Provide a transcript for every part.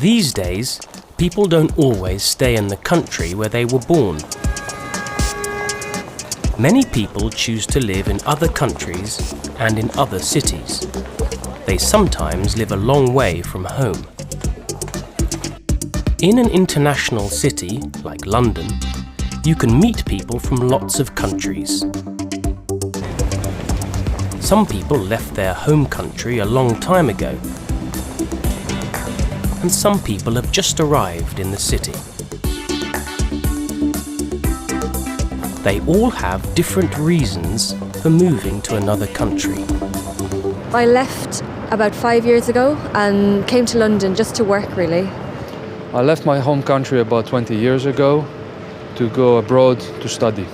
These days, people don't always stay in the country where they were born. Many people choose to live in other countries and in other cities. They sometimes live a long way from home. In an international city, like London, you can meet people from lots of countries. Some people left their home country a long time ago, and some people have just arrived in the city. They all have different reasons for moving to another country. I left about 5 years ago and came to London just to work, really. I left my home country about 20 years ago to go abroad to study.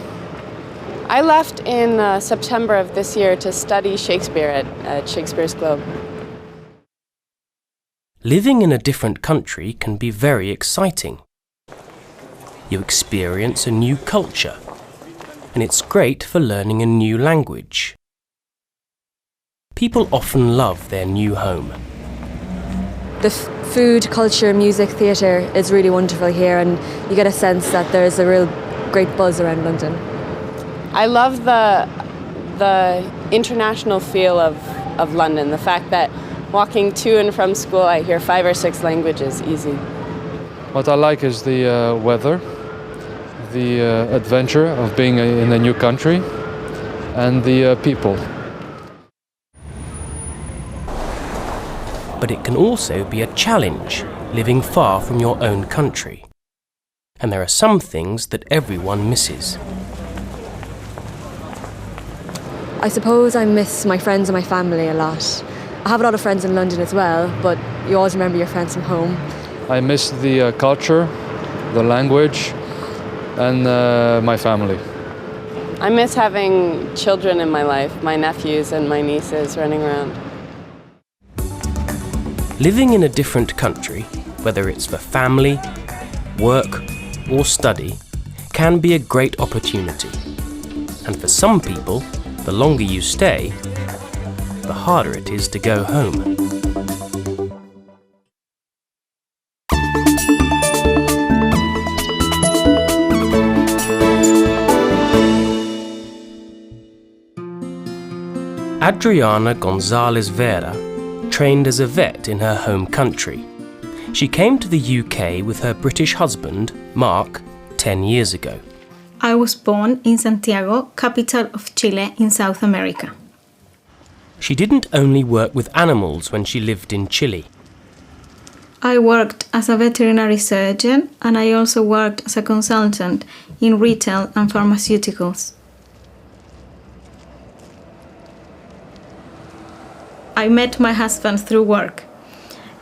I left in September of this year to study Shakespeare at Shakespeare's Globe. Living in a different country can be very exciting. You experience a new culture, and it's great for learning a new language. People often love their new home. The food, culture, music, theatre is really wonderful here, and you get a sense that there's a real great buzz around London. I love the international feel of London, the fact that walking to and from school I hear 5 or 6 languages easy. What I like is the weather, the adventure of being in a new country, and the people. But it can also be a challenge, living far from your own country. And there are some things that everyone misses. I suppose I miss my friends and my family a lot. I have a lot of friends in London as well, but you always remember your friends from home. I miss the culture, the language, and my family. I miss having children in my life, my nephews and my nieces running around. Living in a different country, whether it's for family, work, or study, can be a great opportunity. And for some people, the longer you stay, the harder it is to go home. Adriana Gonzalez Vera trained as a vet in her home country. She came to the UK with her British husband, Mark, 10 years ago. I was born in Santiago, capital of Chile in South America. She didn't only work with animals when she lived in Chile. I worked as a veterinary surgeon, and I also worked as a consultant in retail and pharmaceuticals. I met my husband through work.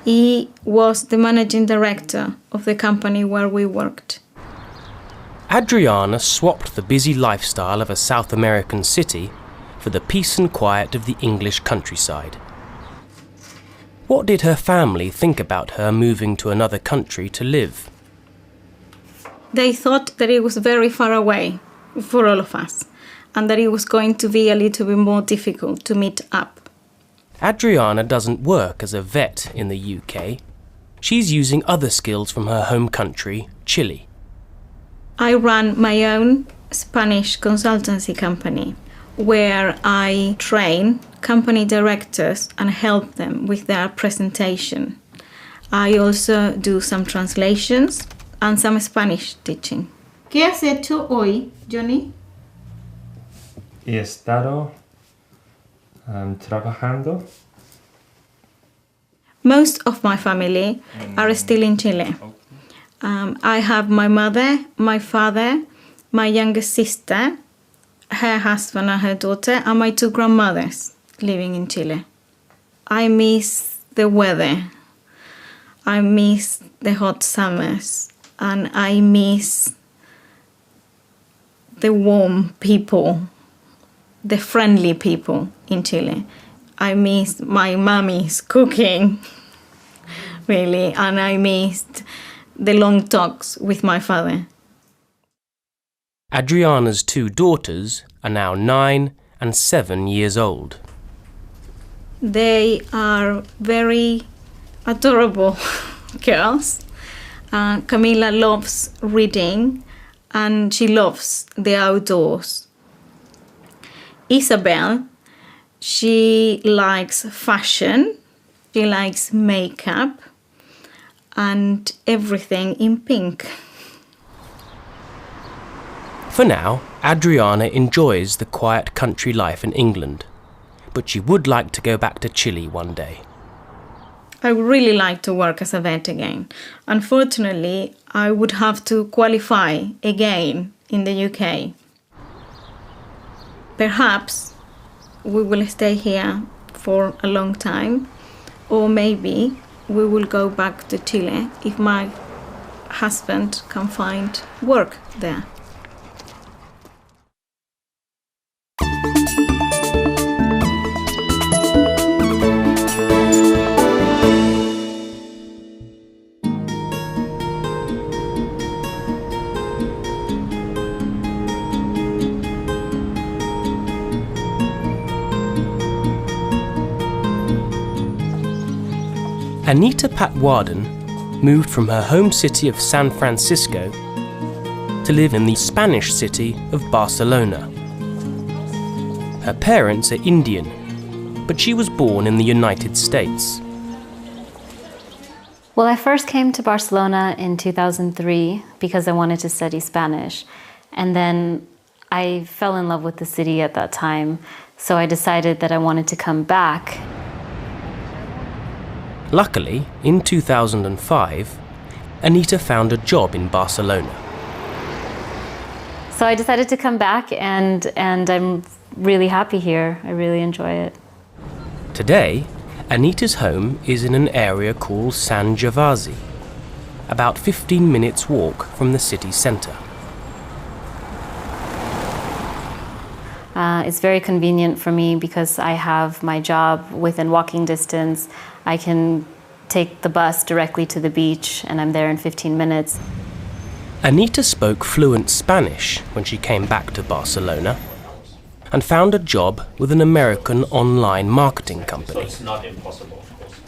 He was the managing director of the company where we worked. Adriana swapped the busy lifestyle of a South American city for the peace and quiet of the English countryside. What did her family think about her moving to another country to live? They thought that it was very far away for all of us, and that it was going to be a little bit more difficult to meet up. Adriana doesn't work as a vet in the UK. She's using other skills from her home country, Chile. I run my own Spanish consultancy company, where I train company directors and help them with their presentation. I also do some translations and some Spanish teaching. ¿Qué has hecho hoy, Johnny? He estado trabajando. Most of my family are still in Chile. I have my mother, my father, my youngest sister, her husband and her daughter, and my 2 grandmothers living in Chile. I miss the weather. I miss the hot summers. And I miss the warm people, the friendly people in Chile. I miss my mommy's cooking, really, and I missed the long talks with my father. Adriana's 2 daughters are now 9 and 7 years old. They are very adorable, girls. Camila loves reading and she loves the outdoors. Isabel, she likes fashion, she likes makeup and everything in pink. For now, Adriana enjoys the quiet country life in England, but she would like to go back to Chile one day. I would really like to work as a vet again. Unfortunately, I would have to qualify again in the UK. Perhaps we will stay here for a long time, or maybe we will go back to Chile if my husband can find work there. Anita Patwarden moved from her home city of San Francisco to live in the Spanish city of Barcelona. Her parents are Indian, but she was born in the United States. Well, I first came to Barcelona in 2003 because I wanted to study Spanish. And then I fell in love with the city at that time, so I decided that I wanted to come back. Luckily, in 2005, Anita found a job in Barcelona. So I decided to come back, and I'm really happy here. I really enjoy it. Today, Anita's home is in an area called San Gervasi, about 15 minutes walk from the city centre. It's very convenient for me because I have my job within walking distance. I can take the bus directly to the beach and I'm there in 15 minutes. Anita spoke fluent Spanish when she came back to Barcelona and found a job with an American online marketing company. It's not impossible, of course.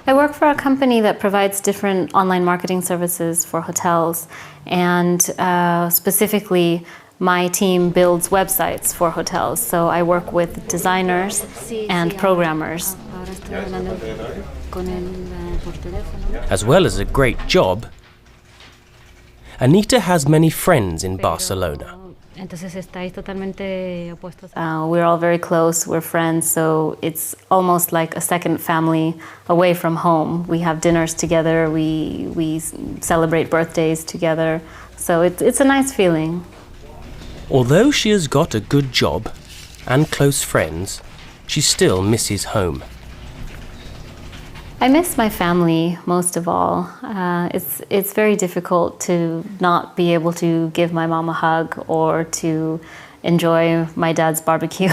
I work for a company that provides different online marketing services for hotels, and specifically my team builds websites for hotels. So I work with designers and programmers. As well as a great job, Anita has many friends in Barcelona. We're all very close, we're friends, so it's almost like a second family away from home. We have dinners together, we celebrate birthdays together, so it's a nice feeling. Although she has got a good job and close friends, she still misses home. I miss my family most of all. It's very difficult to not be able to give my mom a hug or to enjoy my dad's barbecue.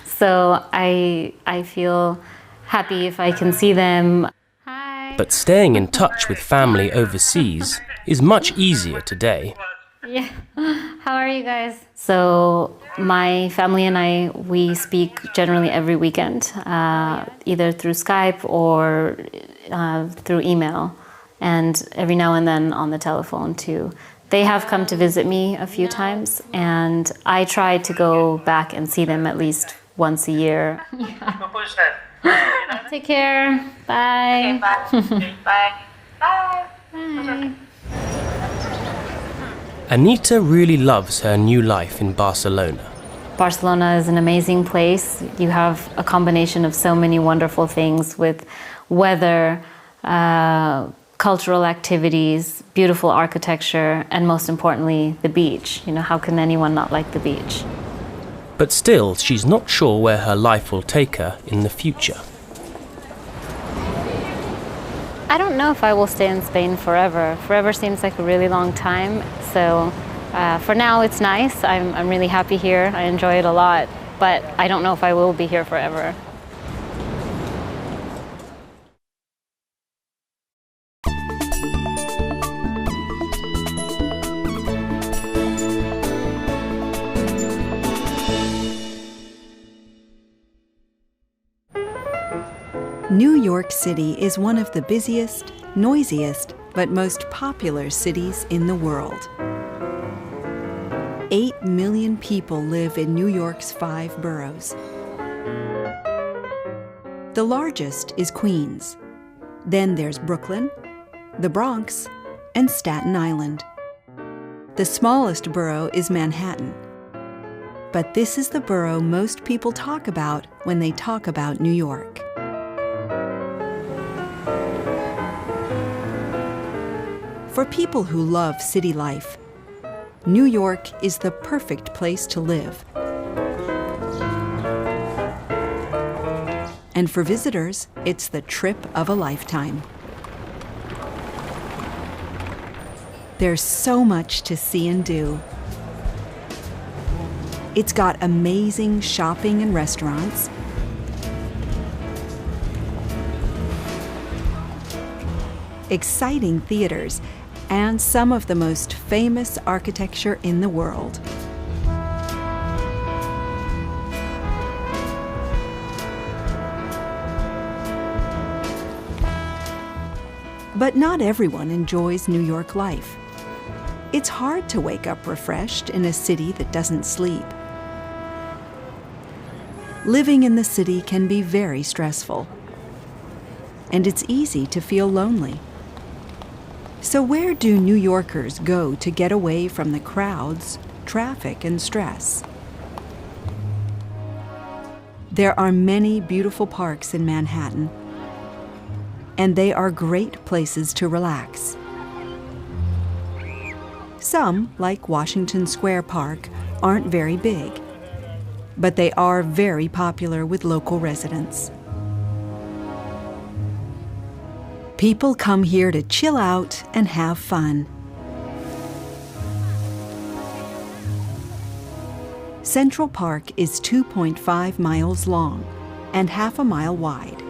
So I feel happy if I can see them. Hi. But staying in touch with family overseas is much easier today. Yeah. How are you guys? So my family and I, we speak generally every weekend, either through Skype or through email, and every now and then on the telephone too. They have come to visit me a few times, and I try to go back and see them at least once a year. Yeah. Take care. Bye. Okay, bye. Bye. Bye. Anita really loves her new life in Barcelona. Barcelona is an amazing place. You have a combination of so many wonderful things with weather, cultural activities, beautiful architecture, and most importantly, the beach. You know, how can anyone not like the beach? But still, she's not sure where her life will take her in the future. I don't know if I will stay in Spain forever. Forever seems like a really long time. So for now, it's nice. I'm really happy here. I enjoy it a lot. But I don't know if I will be here forever. New York City is one of the busiest, noisiest, but most popular cities in the world. 8 million people live in New York's 5 boroughs. The largest is Queens. Then there's Brooklyn, the Bronx, and Staten Island. The smallest borough is Manhattan. But this is the borough most people talk about when they talk about New York. For people who love city life, New York is the perfect place to live. And for visitors, it's the trip of a lifetime. There's so much to see and do. It's got amazing shopping and restaurants, exciting theaters, and some of the most famous architecture in the world. But not everyone enjoys New York life. It's hard to wake up refreshed in a city that doesn't sleep. Living in the city can be very stressful, and it's easy to feel lonely. So where do New Yorkers go to get away from the crowds, traffic, and stress? There are many beautiful parks in Manhattan, and they are great places to relax. Some, like Washington Square Park, aren't very big, but they are very popular with local residents. People come here to chill out and have fun. Central Park is 2.5 miles long and half a mile wide,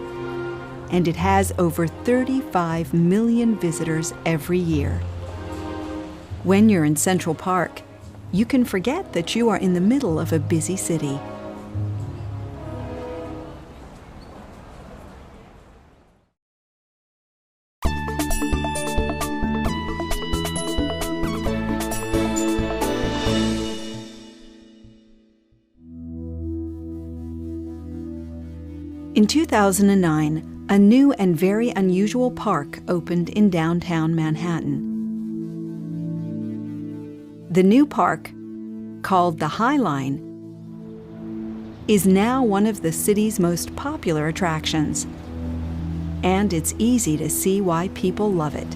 and it has over 35 million visitors every year. When you're in Central Park, you can forget that you are in the middle of a busy city. In 2009, a new and very unusual park opened in downtown Manhattan. The new park, called the High Line, is now one of the city's most popular attractions, and it's easy to see why people love it.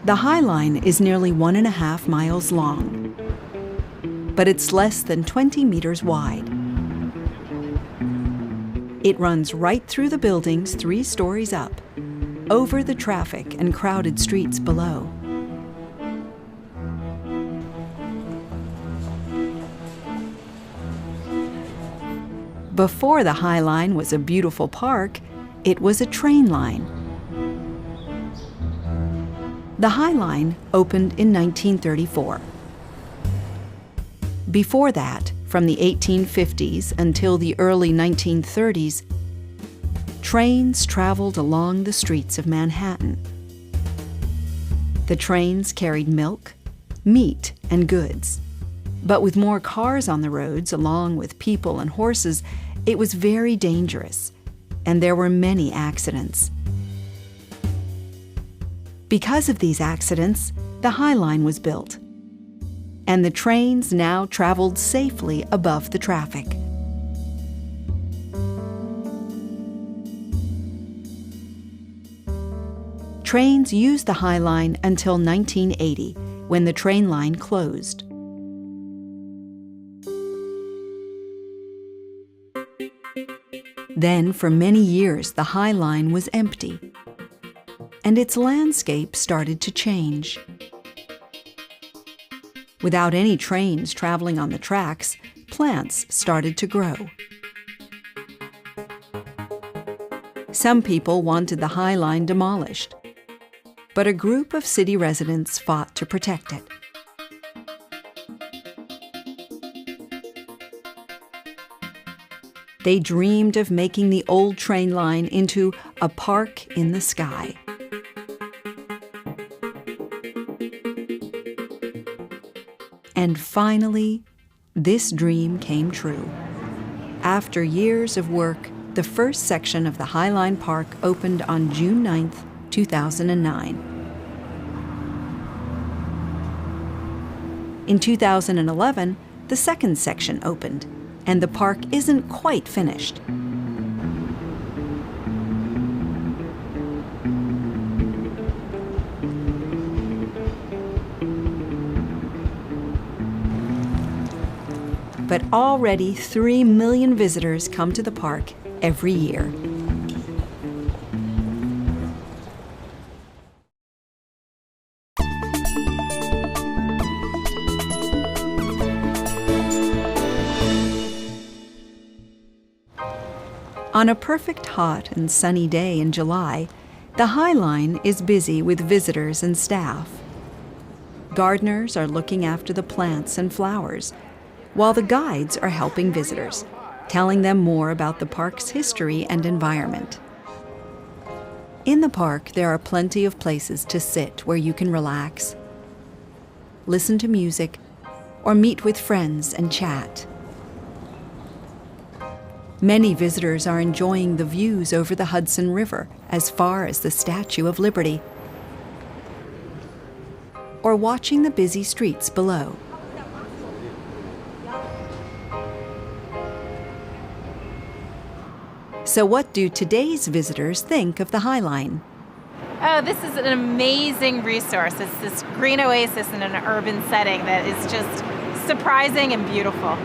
The High Line is nearly 1.5 miles long, but it's less than 20 meters wide. It runs right through the buildings 3 stories up, over the traffic and crowded streets below. Before the High Line was a beautiful park, it was a train line. The High Line opened in 1934. Before that, from the 1850s until the early 1930s, trains traveled along the streets of Manhattan. The trains carried milk, meat, and goods. But with more cars on the roads, along with people and horses, it was very dangerous, and there were many accidents. Because of these accidents, the High Line was built, and the trains now traveled safely above the traffic. Trains used the High Line until 1980, when the train line closed. Then, for many years, the High Line was empty, and its landscape started to change. Without any trains traveling on the tracks, plants started to grow. Some people wanted the High Line demolished, but a group of city residents fought to protect it. they dreamed of making the old train line into a park in the sky. And finally, this dream came true. After years of work, the first section of the High Line Park opened on June 9th, 2009. In 2011, the second section opened, and the park isn't quite finished. But already 3 million visitors come to the park every year. On a perfect hot and sunny day in July, the High Line is busy with visitors and staff. Gardeners are looking after the plants and flowers, while the guides are helping visitors, telling them more about the park's history and environment. In the park, there are plenty of places to sit where you can relax, listen to music, or meet with friends and chat. Many visitors are enjoying the views over the Hudson River as far as the Statue of Liberty, or watching the busy streets below. So what do today's visitors think of the High Line? Oh, this is an amazing resource. It's this green oasis in an urban setting that is just surprising and beautiful.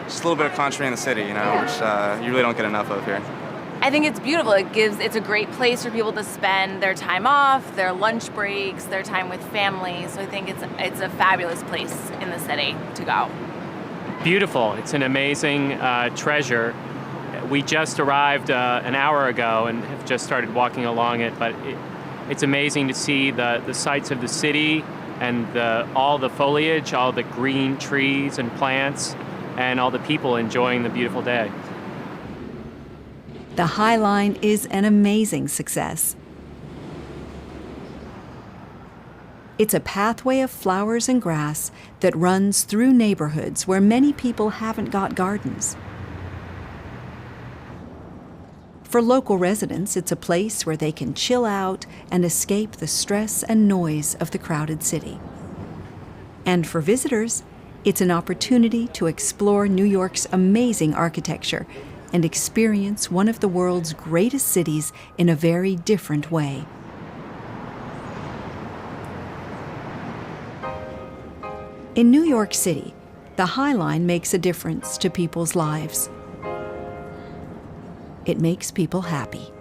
Just a little bit of country in the city, which you really don't get enough of here. I think it's beautiful. It's a great place for people to spend their time off, their lunch breaks, their time with family. So I think it's a fabulous place in the city to go. Beautiful. It's an amazing treasure. We just arrived an hour ago and have just started walking along it, but it's amazing to see the sights of the city and all the foliage, all the green trees and plants, and all the people enjoying the beautiful day. The High Line is an amazing success. It's a pathway of flowers and grass that runs through neighborhoods where many people haven't got gardens. For local residents, it's a place where they can chill out and escape the stress and noise of the crowded city. And for visitors, it's an opportunity to explore New York's amazing architecture and experience one of the world's greatest cities in a very different way. In New York City, the High Line makes a difference to people's lives. It makes people happy.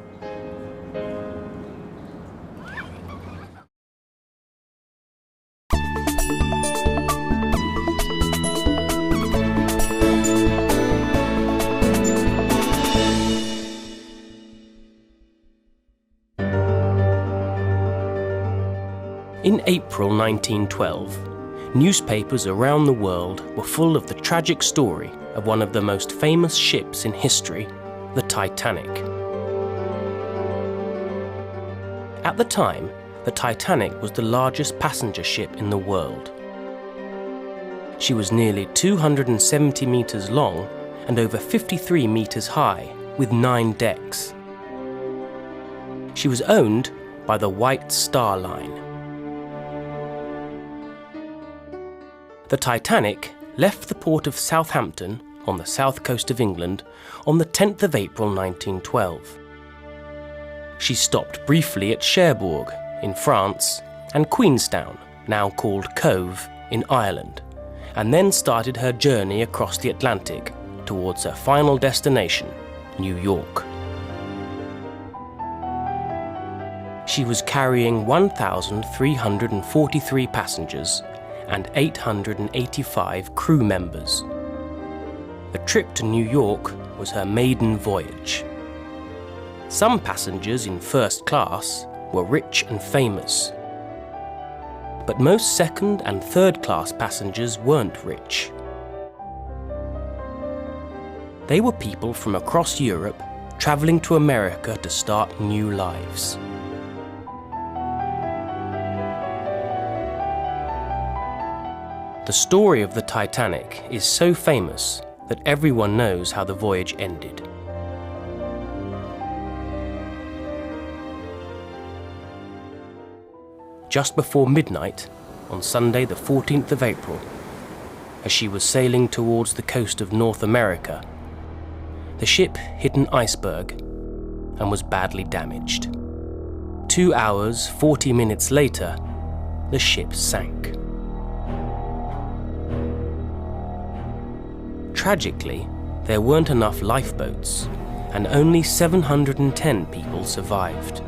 In April 1912, newspapers around the world were full of the tragic story of one of the most famous ships in history, the Titanic. At the time, the Titanic was the largest passenger ship in the world. She was nearly 270 meters long and over 53 meters high, with 9 decks. She was owned by the White Star Line. The Titanic left the port of Southampton on the south coast of England on the 10th of April 1912. She stopped briefly at Cherbourg in France and Queenstown, now called Cove, in Ireland, and then started her journey across the Atlantic towards her final destination, New York. She was carrying 1,343 passengers and 885 crew members. The trip to New York was her maiden voyage. Some passengers in first class were rich and famous, but most second and third class passengers weren't rich. They were people from across Europe travelling to America to start new lives. The story of the Titanic is so famous that everyone knows how the voyage ended. Just before midnight, on Sunday the 14th of April, as she was sailing towards the coast of North America, the ship hit an iceberg and was badly damaged. 2 hours, 40 minutes later, the ship sank. Tragically, there weren't enough lifeboats, and only 710 people survived.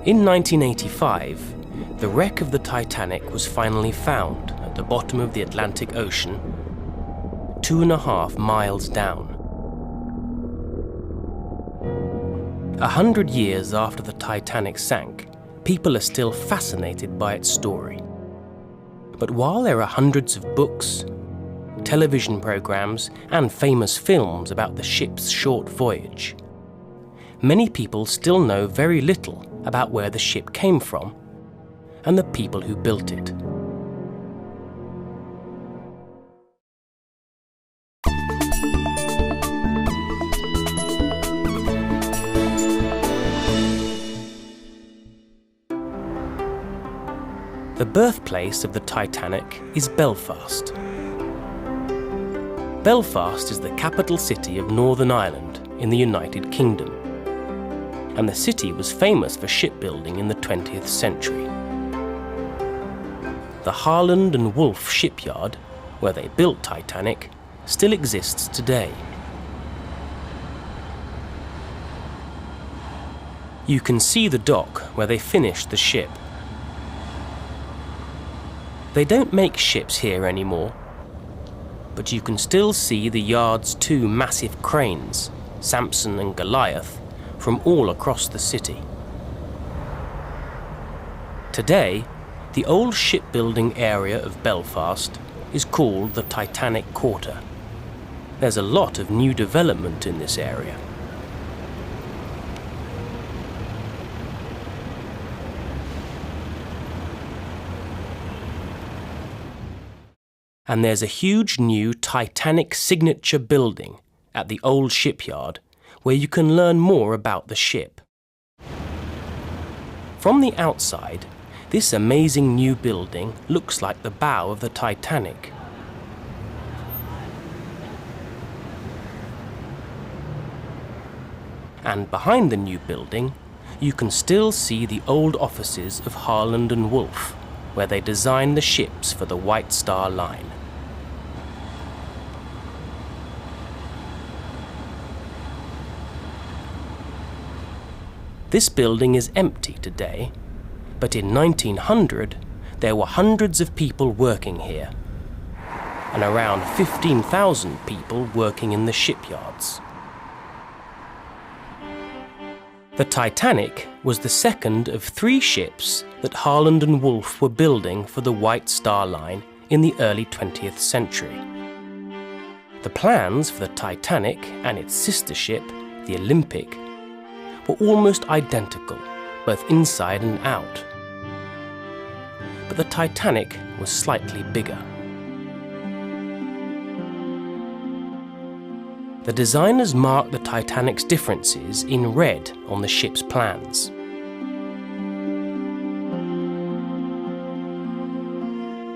In 1985, the wreck of the Titanic was finally found at the bottom of the Atlantic Ocean, 2.5 miles down. 100 years after the Titanic sank, people are still fascinated by its story. But while there are hundreds of books, television programs, and famous films about the ship's short voyage, many people still know very little about where the ship came from and the people who built it. The birthplace of the Titanic is Belfast. Belfast is the capital city of Northern Ireland in the United Kingdom, and the city was famous for shipbuilding in the 20th century. The Harland and Wolff shipyard, where they built Titanic, still exists today. You can see the dock where they finished the ship. They don't make ships here anymore, but you can still see the yard's 2 massive cranes, Samson and Goliath, from all across the city. Today, the old shipbuilding area of Belfast is called the Titanic Quarter. There's a lot of new development in this area. And there's a huge new Titanic signature building at the old shipyard where you can learn more about the ship. From the outside, this amazing new building looks like the bow of the Titanic. And behind the new building, you can still see the old offices of Harland and Wolff, where they designed the ships for the White Star Line. This building is empty today, but in 1900 there were hundreds of people working here, and around 15,000 people working in the shipyards. The Titanic was the second of 3 ships that Harland and Wolff were building for the White Star Line in the early 20th century. The plans for the Titanic and its sister ship, the Olympic, were almost identical, both inside and out. But the Titanic was slightly bigger. The designers marked the Titanic's differences in red on the ship's plans.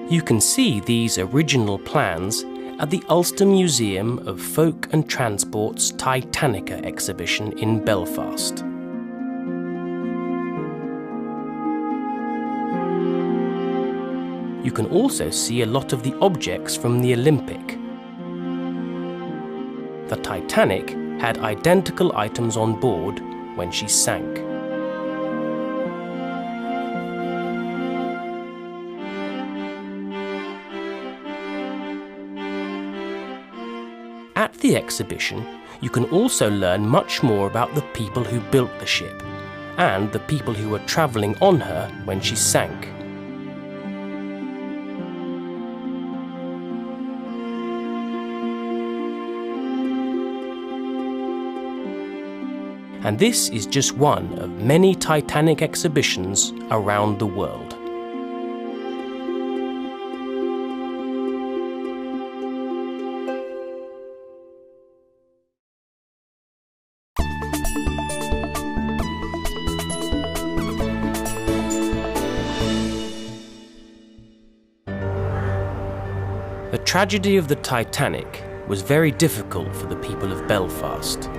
You can see these original plans at the Ulster Museum of Folk and Transport's Titanica exhibition in Belfast. You can also see a lot of the objects from the Olympic. The Titanic had identical items on board when she sank. At At the exhibition, you can also learn much more about the people who built the ship and the people who were travelling on her when she sank. And this is just one of many Titanic exhibitions around the world. The tragedy of the Titanic was very difficult for the people of Belfast.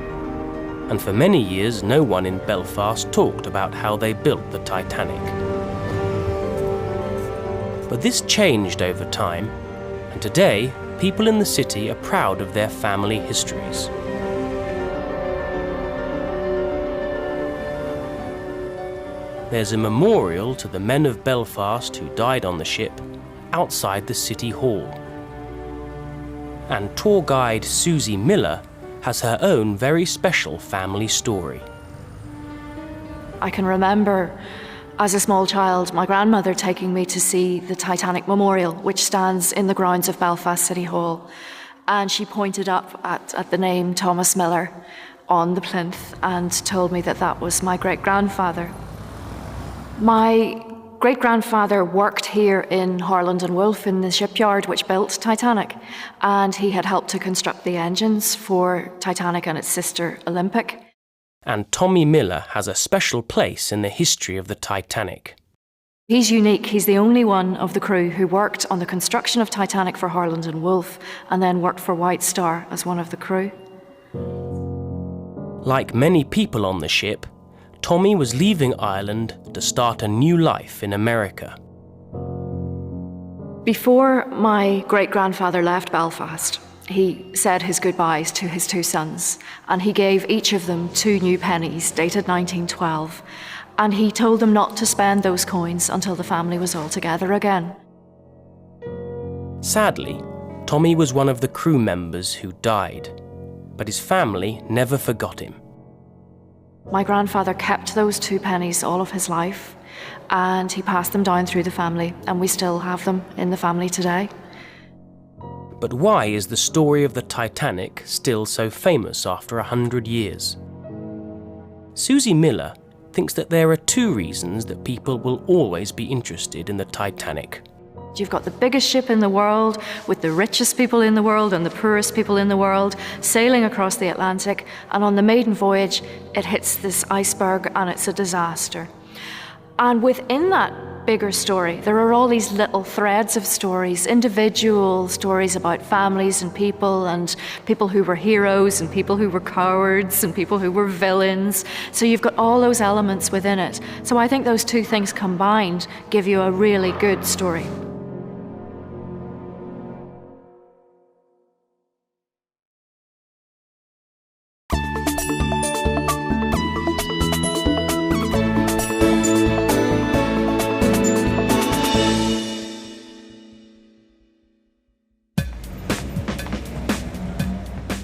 And for many years, no one in Belfast talked about how they built the Titanic. But this changed over time, and today, people in the city are proud of their family histories. There's a memorial to the men of Belfast who died on the ship outside the City Hall. And tour guide Susie Miller has her own very special family story. I can remember as a small child my grandmother taking me to see the Titanic Memorial, which stands in the grounds of Belfast City Hall. And she pointed up at the name Thomas Miller on the plinth and told me that that was my great-grandfather. My great-grandfather worked here in Harland and Wolff in the shipyard which built Titanic, and he had helped to construct the engines for Titanic and its sister Olympic. And Tommy Miller has a special place in the history of the Titanic. He's unique. He's the only one of the crew who worked on the construction of Titanic for Harland and Wolff and then worked for White Star as one of the crew. Like many people on the ship, Tommy was leaving Ireland to start a new life in America. Before my great-grandfather left Belfast, he said his goodbyes to his two sons, and he gave each of them 2 new pennies dated 1912, and he told them not to spend those coins until the family was all together again. Sadly, Tommy was one of the crew members who died, but his family never forgot him. My grandfather kept those 2 pennies all of his life, and he passed them down through the family, and we still have them in the family today. But why is the story of the Titanic still so famous after 100 years? Susie Miller thinks that there are 2 reasons that people will always be interested in the Titanic. You've got the biggest ship in the world, with the richest people in the world and the poorest people in the world, sailing across the Atlantic, and on the maiden voyage, it hits this iceberg and it's a disaster. And within that bigger story, there are all these little threads of stories, individual stories about families and people who were heroes and people who were cowards and people who were villains. So you've got all those elements within it. So I think those 2 things combined give you a really good story.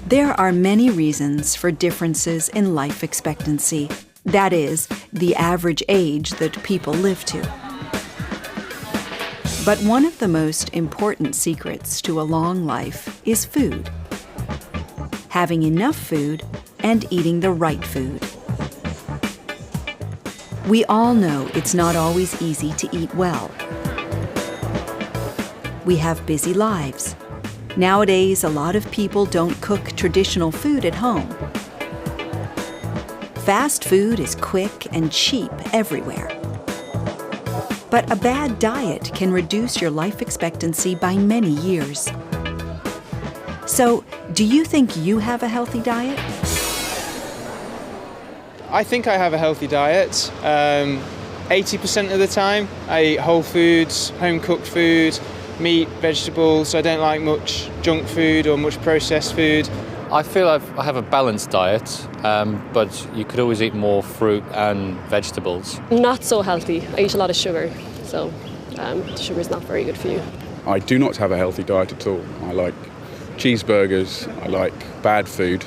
There are many reasons for differences in life expectancy. That is, the average age that people live to. But one of the most important secrets to a long life is food. Having enough food and eating the right food. We all know it's not always easy to eat well. We have busy lives. Nowadays, a lot of people don't cook traditional food at home. Fast food is quick and cheap everywhere. But a bad diet can reduce your life expectancy by many years. So, do you think you have a healthy diet? I think I have a healthy diet. 80% of the time, I eat whole foods, home-cooked food, meat, vegetables. I don't like much junk food or much processed food. I feel I have a balanced diet, but you could always eat more fruit and vegetables. Not so healthy. I eat a lot of sugar, so sugar is not very good for you. I do not have a healthy diet at all. I like cheeseburgers. I like bad food.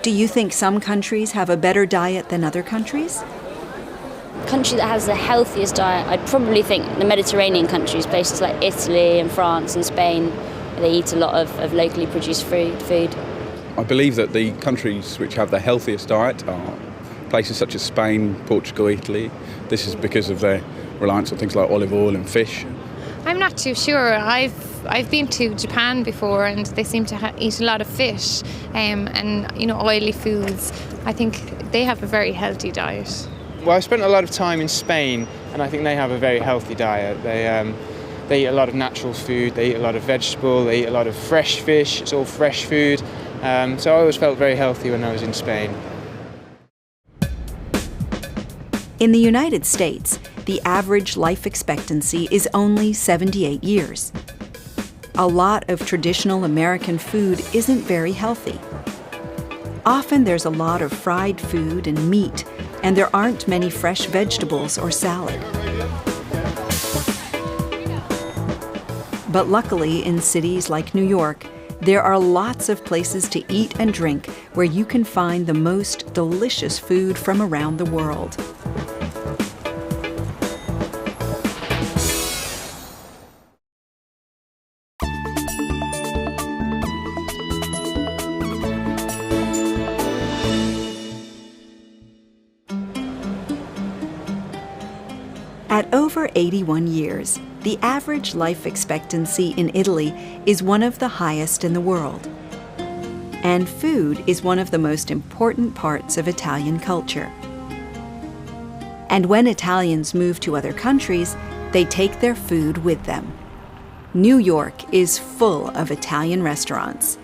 Do you think some countries have a better diet than other countries? Country that has the healthiest diet, I'd probably think the Mediterranean countries, places like Italy and France and Spain, they eat a lot of locally produced food. I believe that the countries which have the healthiest diet are places such as Spain, Portugal, Italy. This is because of their reliance on things like olive oil and fish. I'm not too sure. I've been to Japan before, and they seem to eat a lot of fish and oily foods. I think they have a very healthy diet. Well, I spent a lot of time in Spain, and I think they have a very healthy diet. They eat a lot of natural food, they eat a lot of vegetable, they eat a lot of fresh fish. It's all fresh food. So I always felt very healthy when I was in Spain. In the United States, the average life expectancy is only 78 years. A lot of traditional American food isn't very healthy. Often there's a lot of fried food and meat, and there aren't many fresh vegetables or salad. But luckily, in cities like New York, there are lots of places to eat and drink where you can find the most delicious food from around the world. At over 81 years, the average life expectancy in Italy is one of the highest in the world. And food is one of the most important parts of Italian culture. And when Italians move to other countries, they take their food with them. New York is full of Italian restaurants.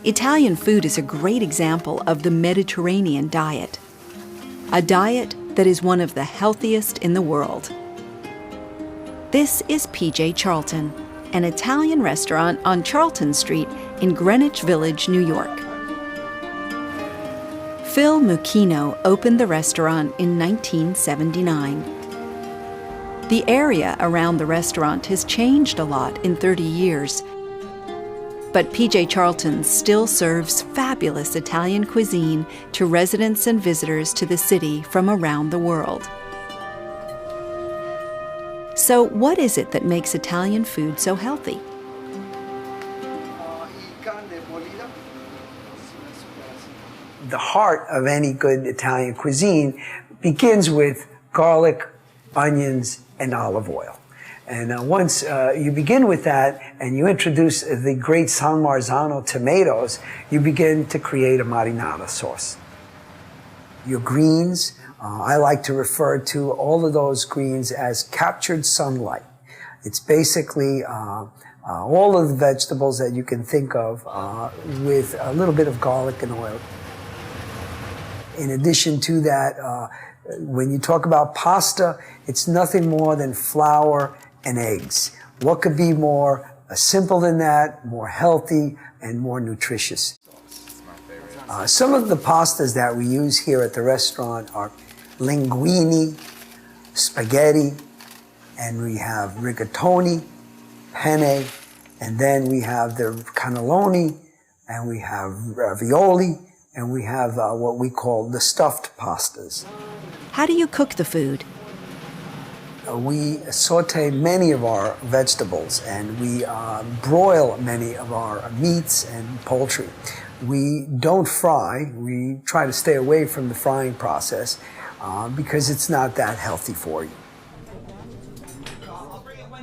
Italian food is a great example of the Mediterranean diet, a diet that is one of the healthiest in the world. This is PJ Charlton, an Italian restaurant on Charlton Street in Greenwich Village, New York. Phil Mucchino opened the restaurant in 1979. The area around the restaurant has changed a lot in 30 years, but PJ Charlton still serves fabulous Italian cuisine to residents and visitors to the city from around the world. So what is it that makes Italian food so healthy? The heart of any good Italian cuisine begins with garlic, onions, and olive oil. And once you begin with that and you introduce the great San Marzano tomatoes, you begin to create a marinara sauce. Your greens, I like to refer to all of those greens as captured sunlight. It's basically all of the vegetables that you can think of with a little bit of garlic and oil. In addition to that, when you talk about pasta, it's nothing more than flour and eggs. What could be more simple than that, more healthy, and more nutritious? Some of the pastas that we use here at the restaurant are linguine, spaghetti, and we have rigatoni, penne, and then we have the cannelloni, and we have ravioli, and we have what we call the stuffed pastas. How do you cook the food? We saute many of our vegetables, and we broil many of our meats and poultry. We don't fry. We try to stay away from the frying process because it's not that healthy for you.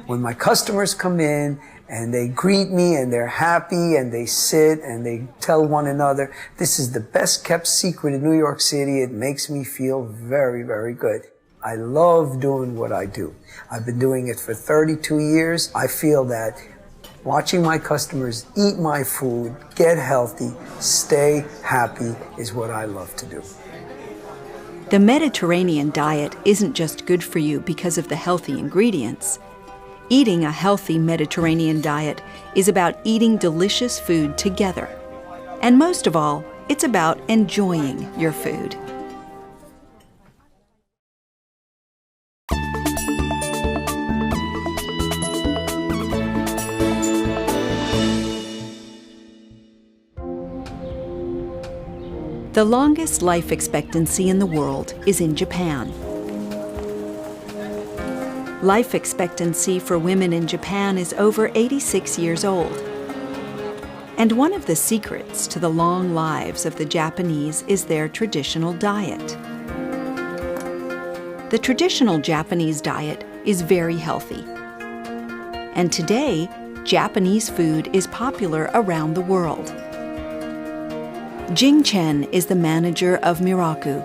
When my customers come in and they greet me and they're happy and they sit and they tell one another, this is the best kept secret in New York City. It makes me feel very, very good. I love doing what I do. I've been doing it for 32 years. I feel that watching my customers eat my food, get healthy, stay happy is what I love to do. The Mediterranean diet isn't just good for you because of the healthy ingredients. Eating a healthy Mediterranean diet is about eating delicious food together. And most of all, it's about enjoying your food. The longest life expectancy in the world is in Japan. Life expectancy for women in Japan is over 86 years old. And one of the secrets to the long lives of the Japanese is their traditional diet. The traditional Japanese diet is very healthy. And today, Japanese food is popular around the world. Jing Chen is the manager of Miraku,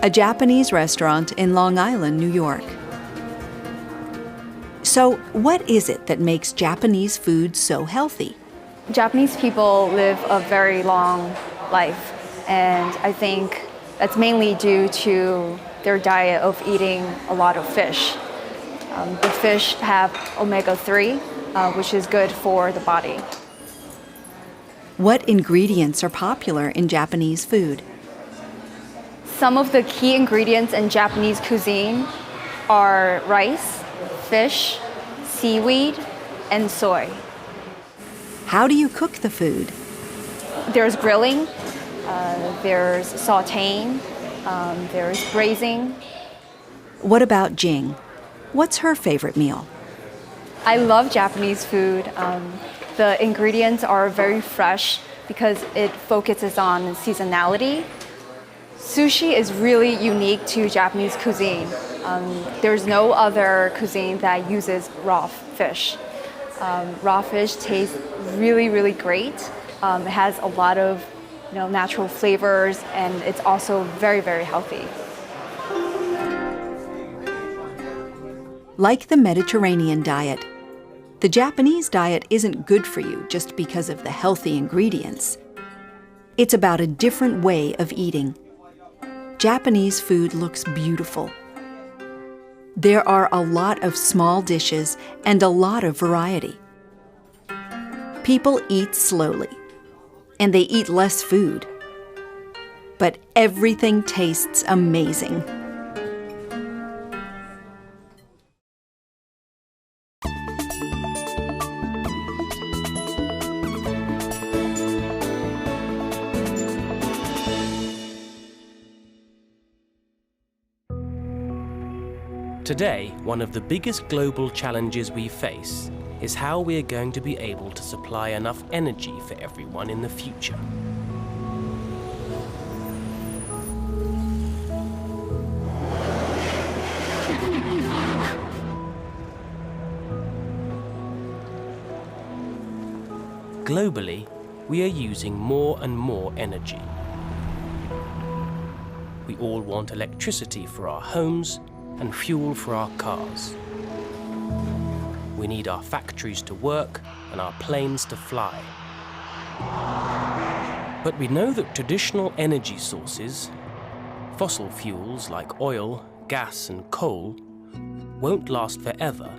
a Japanese restaurant in Long Island, New York. So, what is it that makes Japanese food so healthy? Japanese people live a very long life, and I think that's mainly due to their diet of eating a lot of fish. The fish have omega-3, which is good for the body. What ingredients are popular in Japanese food? Some of the key ingredients in Japanese cuisine are rice, fish, seaweed, and soy. How do you cook the food? There's grilling, there's sautéing, there's braising. What about Jing? What's her favorite meal? I love Japanese food. The ingredients are very fresh because it focuses on seasonality. Sushi is really unique to Japanese cuisine. There's no other cuisine that uses raw fish. Raw fish tastes really, really great. It has a lot of natural flavors, and it's also very, very healthy. Like the Mediterranean diet, the Japanese diet isn't good for you just because of the healthy ingredients. It's about a different way of eating. Japanese food looks beautiful. There are a lot of small dishes and a lot of variety. People eat slowly, and they eat less food. But everything tastes amazing. Today, one of the biggest global challenges we face is how we are going to be able to supply enough energy for everyone in the future. Globally, we are using more and more energy. We all want electricity for our homes and fuel for our cars. We need our factories to work and our planes to fly. But we know that traditional energy sources, fossil fuels like oil, gas and coal, won't last forever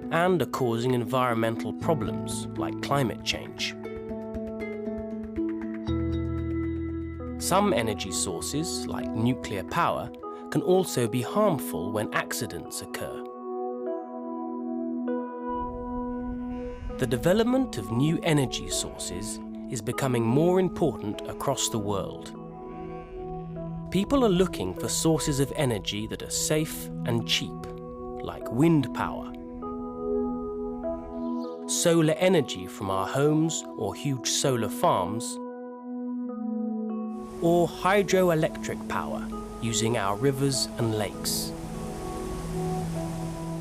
and are causing environmental problems like climate change. Some energy sources, like nuclear power, can also be harmful when accidents occur. The development of new energy sources is becoming more important across the world. People are looking for sources of energy that are safe and cheap, like wind power, solar energy from our homes or huge solar farms, or hydroelectric power using our rivers and lakes.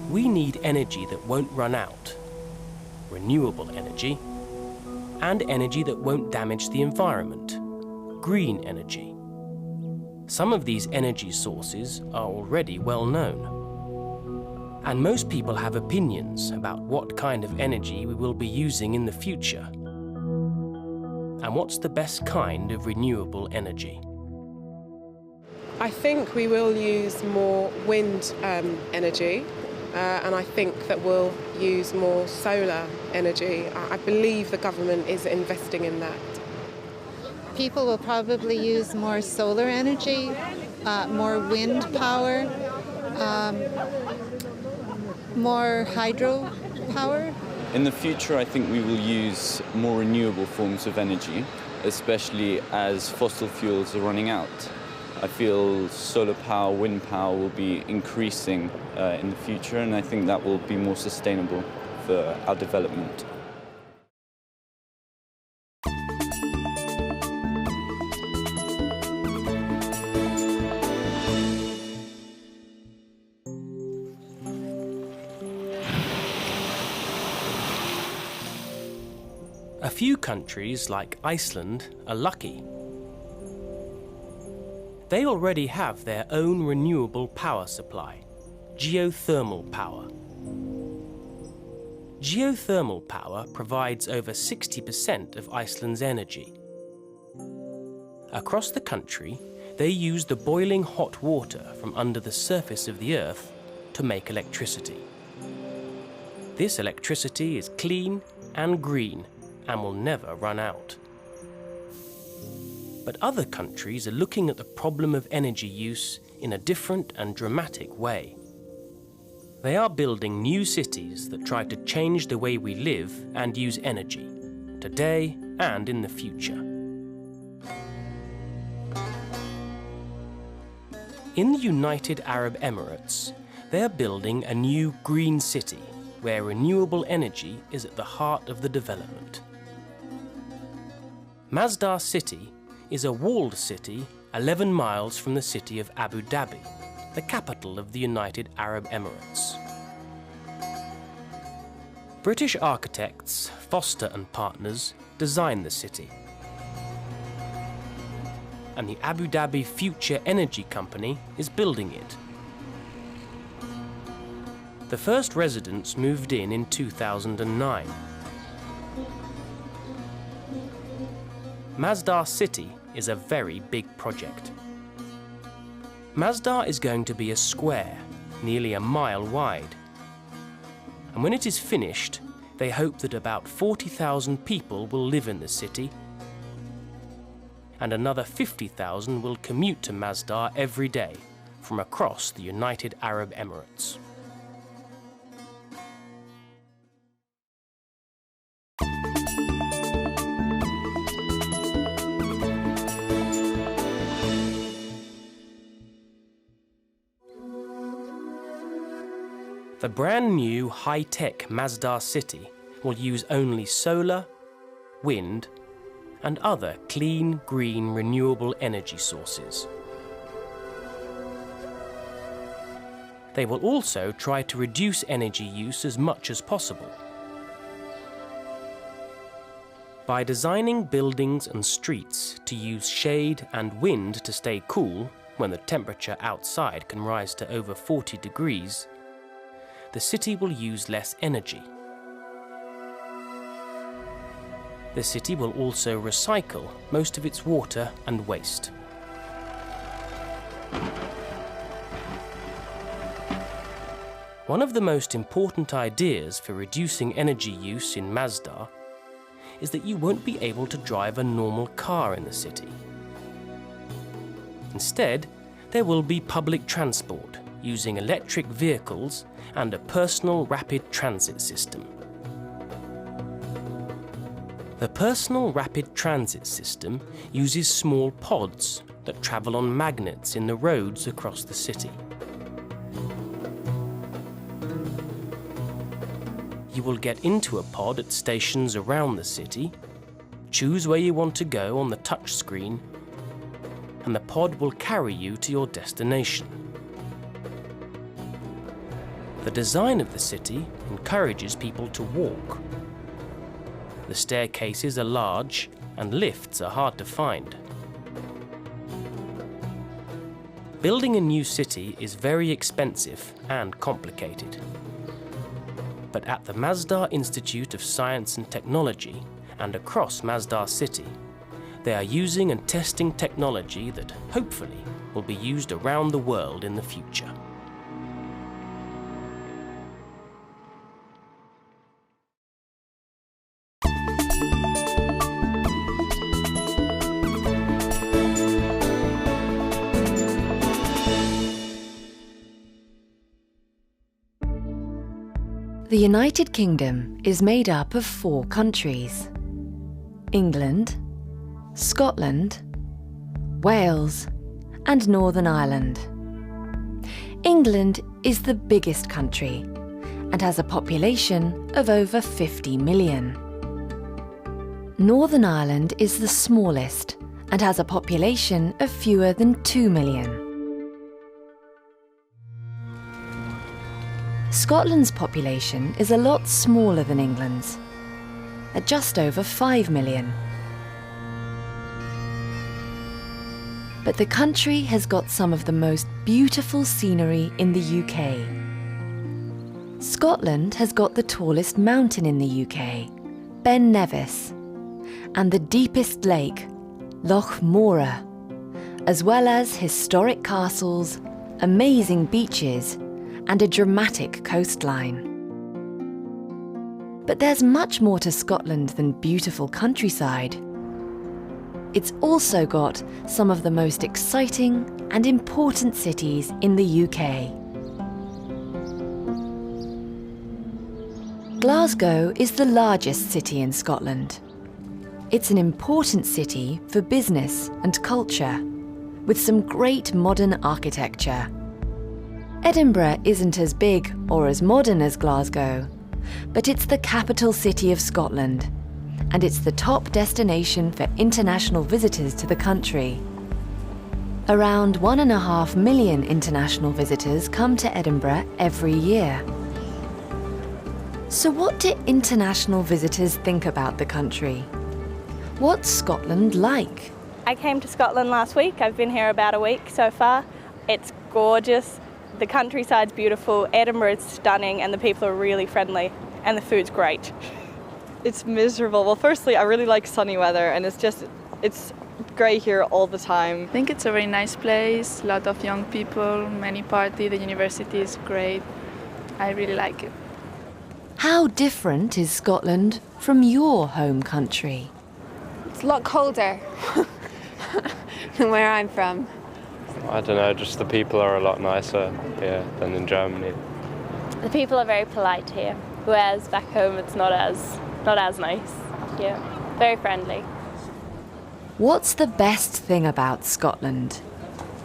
We need energy that won't run out, renewable energy, and energy that won't damage the environment, green energy. Some of these energy sources are already well known. And most people have opinions about what kind of energy we will be using in the future, and what's the best kind of renewable energy. I think we will use more wind energy, and I think that we'll use more solar energy. I believe the government is investing in that. People will probably use more solar energy, more wind power, more hydro power. In the future, I think we will use more renewable forms of energy, especially as fossil fuels are running out. I feel solar power, wind power will be increasing in the future, and I think that will be more sustainable for our development. A few countries, like Iceland, are lucky. They already have their own renewable power supply, geothermal power. Geothermal power provides over 60% of Iceland's energy. Across the country, they use the boiling hot water from under the surface of the earth to make electricity. This electricity is clean and green and will never run out. But other countries are looking at the problem of energy use in a different and dramatic way. They are building new cities that try to change the way we live and use energy, today and in the future. In the United Arab Emirates, they are building a new green city where renewable energy is at the heart of the development. Masdar City is a walled city 11 miles from the city of Abu Dhabi, the capital of the United Arab Emirates. British architects Foster and Partners designed the city, and the Abu Dhabi Future Energy Company is building it. The first residents moved in 2009. Masdar City is a very big project. Masdar is going to be a square, nearly a mile wide. And when it is finished, they hope that about 40,000 people will live in the city, and another 50,000 will commute to Masdar every day from across the United Arab Emirates. The brand new high-tech Masdar City will use only solar, wind, and other clean, green, renewable energy sources. They will also try to reduce energy use as much as possible. By designing buildings and streets to use shade and wind to stay cool when the temperature outside can rise to over 40 degrees, the city will use less energy. The city will also recycle most of its water and waste. One of the most important ideas for reducing energy use in Masdar is that you won't be able to drive a normal car in the city. Instead, there will be public transport using electric vehicles and a personal rapid transit system. The personal rapid transit system uses small pods that travel on magnets in the roads across the city. You will get into a pod at stations around the city, choose where you want to go on the touch screen, and the pod will carry you to your destination. The design of the city encourages people to walk. The staircases are large and lifts are hard to find. Building a new city is very expensive and complicated. But at the Masdar Institute of Science and Technology and across Masdar City, they are using and testing technology that hopefully will be used around the world in the future. The United Kingdom is made up of 4 countries: England, Scotland, Wales, and Northern Ireland. England is the biggest country and has a population of over 50 million. Northern Ireland is the smallest and has a population of fewer than 2 million. Scotland's population is a lot smaller than England's, at just over 5 million. But the country has got some of the most beautiful scenery in the UK. Scotland has got the tallest mountain in the UK, Ben Nevis, and the deepest lake, Loch Moura, as well as historic castles, amazing beaches, and a dramatic coastline. But there's much more to Scotland than beautiful countryside. It's also got some of the most exciting and important cities in the UK. Glasgow is the largest city in Scotland. It's an important city for business and culture, with some great modern architecture. Edinburgh isn't as big or as modern as Glasgow, but it's the capital city of Scotland, and it's the top destination for international visitors to the country. Around 1.5 million international visitors come to Edinburgh every year. So what do international visitors think about the country? What's Scotland like? I came to Scotland last week. I've been here about a week so far. It's gorgeous. The countryside's beautiful, Edinburgh is stunning, and the people are really friendly, and the food's great. It's miserable. Well, firstly, I really like sunny weather, and it's grey here all the time. I think it's a very nice place, a lot of young people, many party, the university is great. I really like it. How different is Scotland from your home country? It's a lot colder than where I'm from. I don't know, just the people are a lot nicer here than in Germany. The people are very polite here, whereas back home it's not as nice. Yeah, very friendly. What's the best thing about Scotland?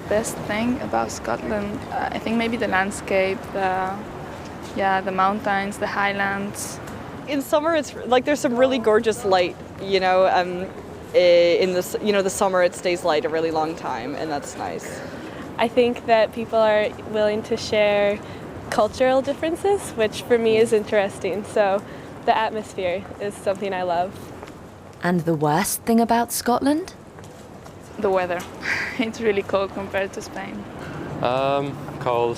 Best thing about Scotland, I think maybe the landscape, the mountains, the highlands. In summer, it's like there's some really gorgeous light, you know. In the summer it stays light a really long time, and that's nice. I think that people are willing to share cultural differences, which for me is interesting. So the atmosphere is something I love. And the worst thing about Scotland? The weather. It's really cold compared to Spain. Cold.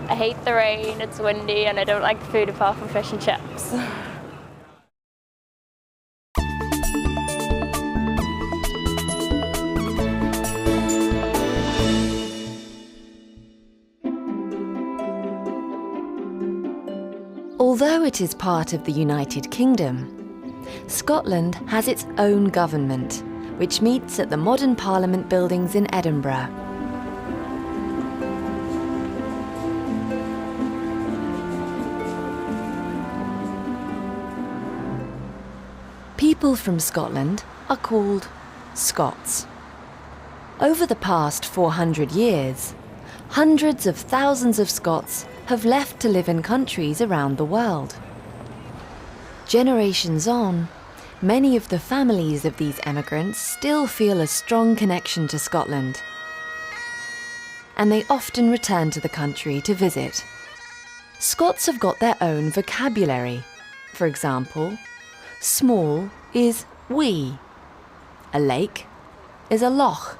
I hate the rain, it's windy, and I don't like food apart from fish and chips. Although it is part of the United Kingdom, Scotland has its own government, which meets at the modern Parliament buildings in Edinburgh. People from Scotland are called Scots. Over the past 400 years, hundreds of thousands of Scots have left to live in countries around the world. Generations on, many of the families of these emigrants still feel a strong connection to Scotland, and they often return to the country to visit. Scots have got their own vocabulary. For example, small is wee, a lake is a loch,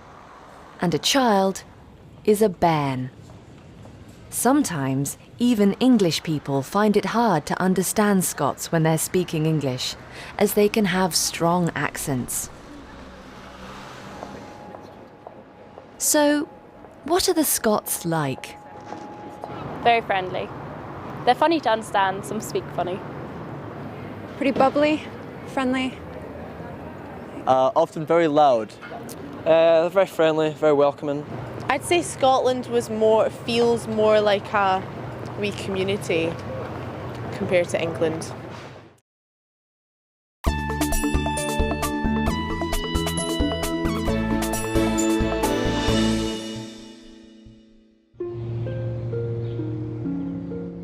and a child is a bairn. Sometimes, even English people find it hard to understand Scots when they're speaking English, as they can have strong accents. So, what are the Scots like? Very friendly. They're funny to understand, some speak funny. Pretty bubbly, friendly. Often very loud. They're very friendly, very welcoming. I'd say Scotland feels more like a wee community compared to England.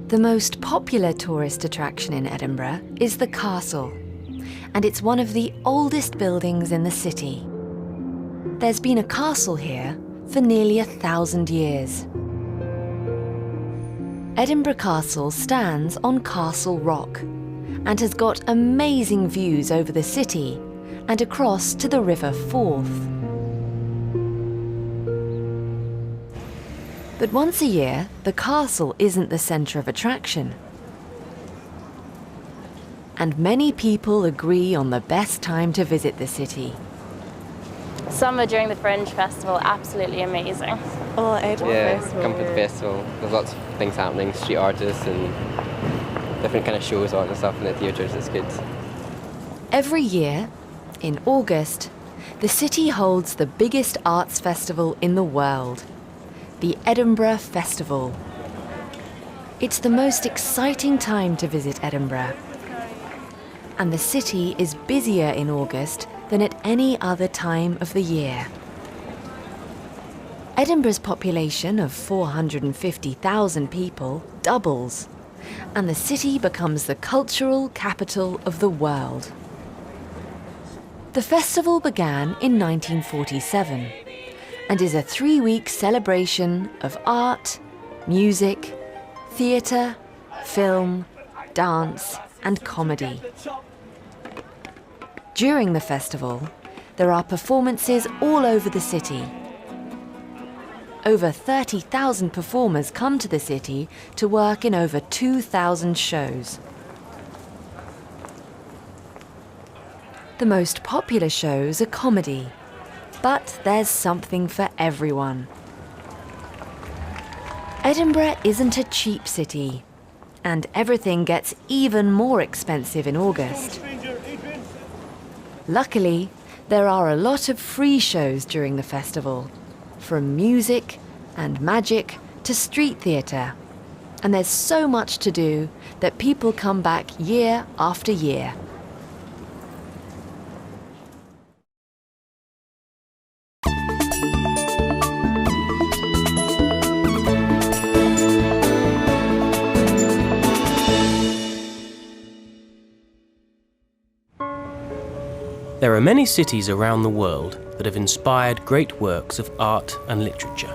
The most popular tourist attraction in Edinburgh is the castle, and it's one of the oldest buildings in the city. There's been a castle here for nearly 1,000 years. Edinburgh Castle stands on Castle Rock and has got amazing views over the city and across to the River Forth. But once a year, the castle isn't the centre of attraction. And many people agree on the best time to visit the city. Summer during the Fringe Festival, absolutely amazing. Oh, Edinburgh Festival. Come for the festival. There's lots of things happening, street artists and different kind of shows on and stuff in the theatres. It's good. Every year, in August, the city holds the biggest arts festival in the world, the Edinburgh Festival. It's the most exciting time to visit Edinburgh. And the city is busier in August than at any other time of the year. Edinburgh's population of 450,000 people doubles, and the city becomes the cultural capital of the world. The festival began in 1947 and is a 3-week celebration of art, music, theatre, film, dance, and comedy. During the festival, there are performances all over the city. Over 30,000 performers come to the city to work in over 2,000 shows. The most popular shows are comedy, but there's something for everyone. Edinburgh isn't a cheap city, and everything gets even more expensive in August. Luckily, there are a lot of free shows during the festival, from music and magic to street theatre. And there's so much to do that people come back year after year. There are many cities around the world that have inspired great works of art and literature.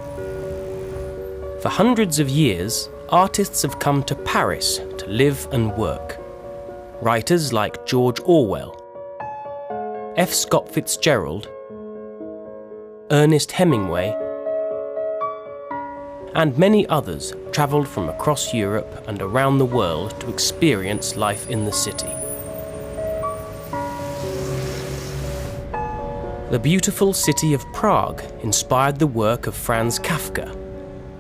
For hundreds of years, artists have come to Paris to live and work. Writers like George Orwell, F. Scott Fitzgerald, Ernest Hemingway, and many others travelled from across Europe and around the world to experience life in the city. The beautiful city of Prague inspired the work of Franz Kafka,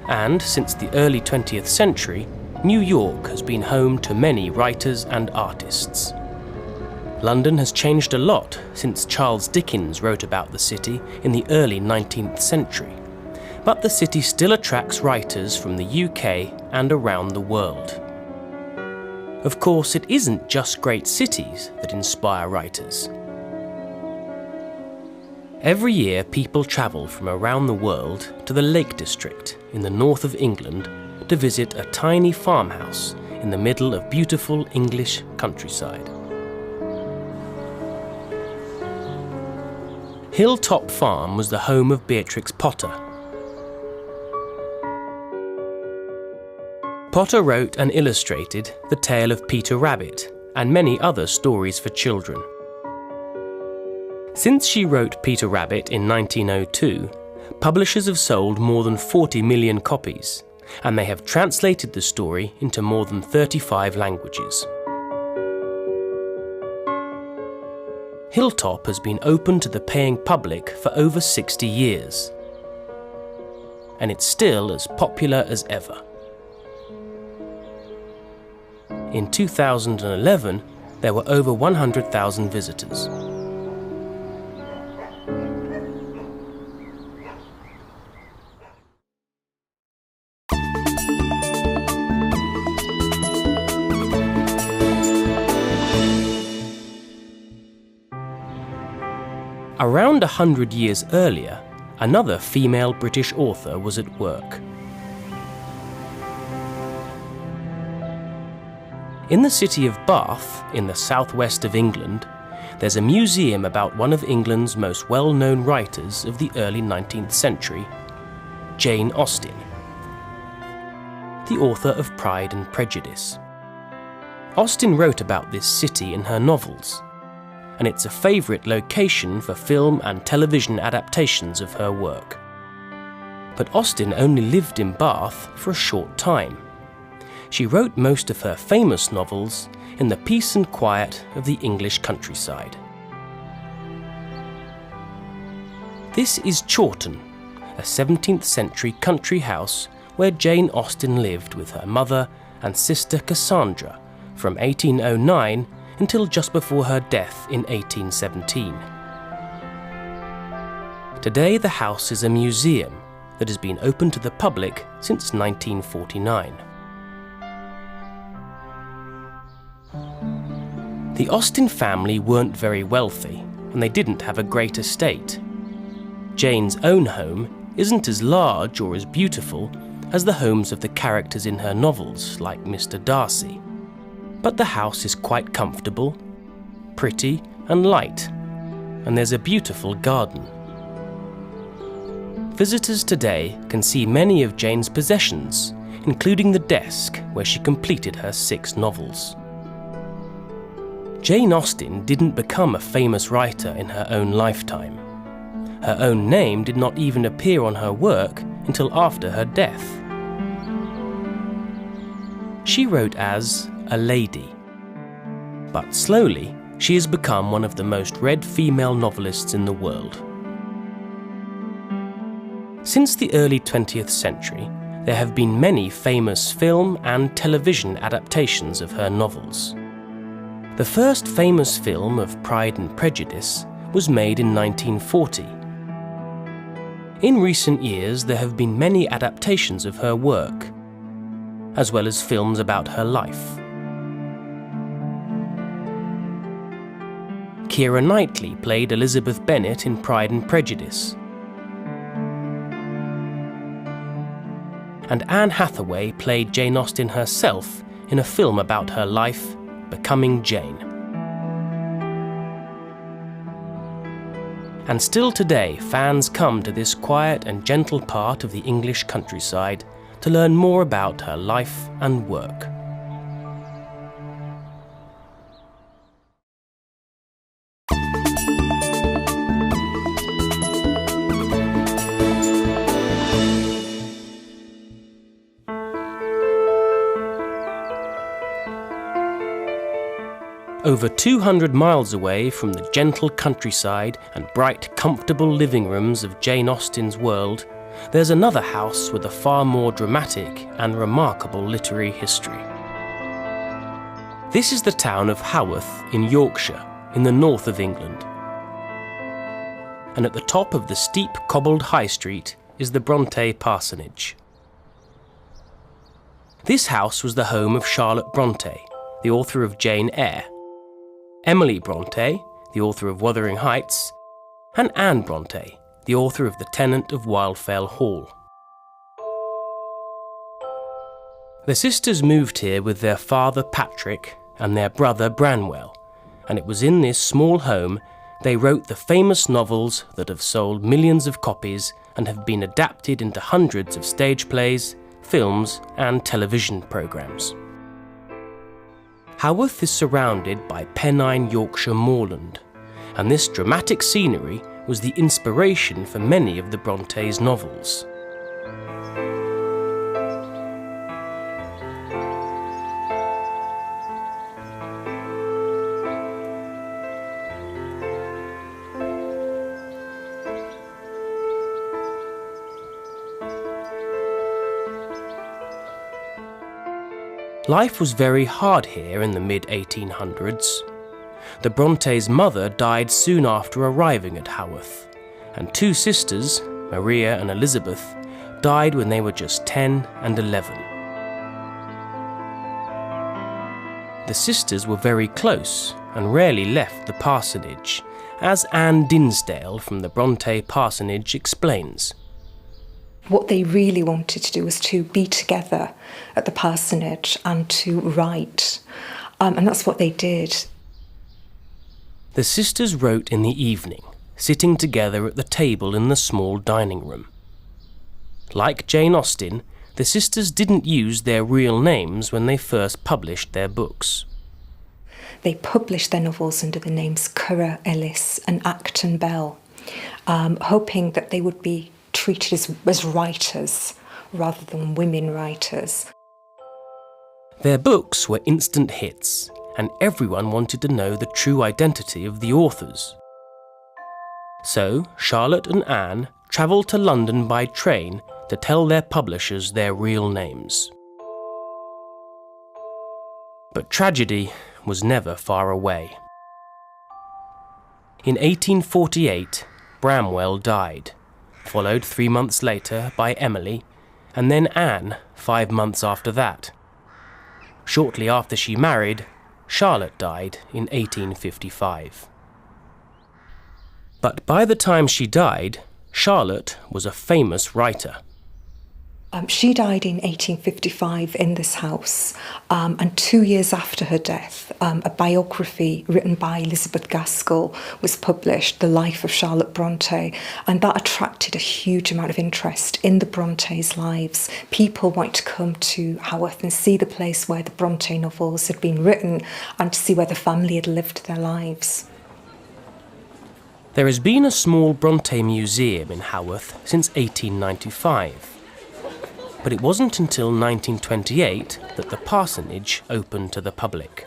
and since the early 20th century, New York has been home to many writers and artists. London has changed a lot since Charles Dickens wrote about the city in the early 19th century, but the city still attracts writers from the UK and around the world. Of course, it isn't just great cities that inspire writers. Every year, people travel from around the world to the Lake District in the north of England to visit a tiny farmhouse in the middle of beautiful English countryside. Hilltop Farm was the home of Beatrix Potter. Potter wrote and illustrated The Tale of Peter Rabbit and many other stories for children. Since she wrote Peter Rabbit in 1902, publishers have sold more than 40 million copies, and they have translated the story into more than 35 languages. Hilltop has been open to the paying public for over 60 years, and it's still as popular as ever. In 2011, there were over 100,000 visitors. Around 100 years earlier, another female British author was at work. In the city of Bath, in the southwest of England, there's a museum about one of England's most well-known writers of the early 19th century, Jane Austen, the author of Pride and Prejudice. Austen wrote about this city in her novels, and it's a favourite location for film and television adaptations of her work. But Austen only lived in Bath for a short time. She wrote most of her famous novels in the peace and quiet of the English countryside. This is Chawton, a 17th century country house where Jane Austen lived with her mother and sister Cassandra from 1809 until just before her death in 1817. Today the house is a museum that has been open to the public since 1949. The Austen family weren't very wealthy, and they didn't have a great estate. Jane's own home isn't as large or as beautiful as the homes of the characters in her novels, like Mr. Darcy. But the house is quite comfortable, pretty and light, and there's a beautiful garden. Visitors today can see many of Jane's possessions, including the desk where she completed her 6 novels. Jane Austen didn't become a famous writer in her own lifetime. Her own name did not even appear on her work until after her death. She wrote as a lady, but slowly she has become one of the most read female novelists in the world. Since the early 20th century, there have been many famous film and television adaptations of her novels. The first famous film of Pride and Prejudice was made in 1940. In recent years, there have been many adaptations of her work, as well as films about her life. Keira Knightley played Elizabeth Bennet in Pride and Prejudice, and Anne Hathaway played Jane Austen herself in a film about her life, Becoming Jane. And still today, fans come to this quiet and gentle part of the English countryside to learn more about her life and work. Over 200 miles away from the gentle countryside and bright, comfortable living rooms of Jane Austen's world, there's another house with a far more dramatic and remarkable literary history. This is the town of Haworth in Yorkshire, in the north of England. And at the top of the steep cobbled high street is the Bronte parsonage. This house was the home of Charlotte Bronte, the author of Jane Eyre, Emily Bronte, the author of Wuthering Heights, and Anne Bronte, the author of The Tenant of Wildfell Hall. The sisters moved here with their father Patrick and their brother Branwell, and it was in this small home they wrote the famous novels that have sold millions of copies and have been adapted into hundreds of stage plays, films, and television programmes. Haworth is surrounded by Pennine Yorkshire moorland, and this dramatic scenery was the inspiration for many of the Brontes' novels. Life was very hard here in the mid-1800s. The Brontes' mother died soon after arriving at Haworth, and 2 sisters, Maria and Elizabeth, died when they were just 10 and 11. The sisters were very close and rarely left the parsonage, as Anne Dinsdale from the Bronte parsonage explains. What they really wanted to do was to be together at the parsonage and to write. And that's what they did. The sisters wrote in the evening, sitting together at the table in the small dining room. Like Jane Austen, the sisters didn't use their real names when they first published their books. They published their novels under the names Currer Ellis and Acton Bell, hoping that they would be treated as writers rather than women writers. Their books were instant hits, and everyone wanted to know the true identity of the authors. So Charlotte and Anne travelled to London by train to tell their publishers their real names. But tragedy was never far away. In 1848, Bramwell died, followed 3 months later by Emily, and then Anne 5 months after that. Shortly after she married, Charlotte died in 1855. But by the time she died, Charlotte was a famous writer. She died in 1855 in this house, and 2 years after her death, a biography written by Elizabeth Gaskell was published, The Life of Charlotte Bronte, and that attracted a huge amount of interest in the Brontes' lives. People wanted to come to Haworth and see the place where the Bronte novels had been written and to see where the family had lived their lives. There has been a small Bronte museum in Haworth since 1895. But it wasn't until 1928 that the parsonage opened to the public.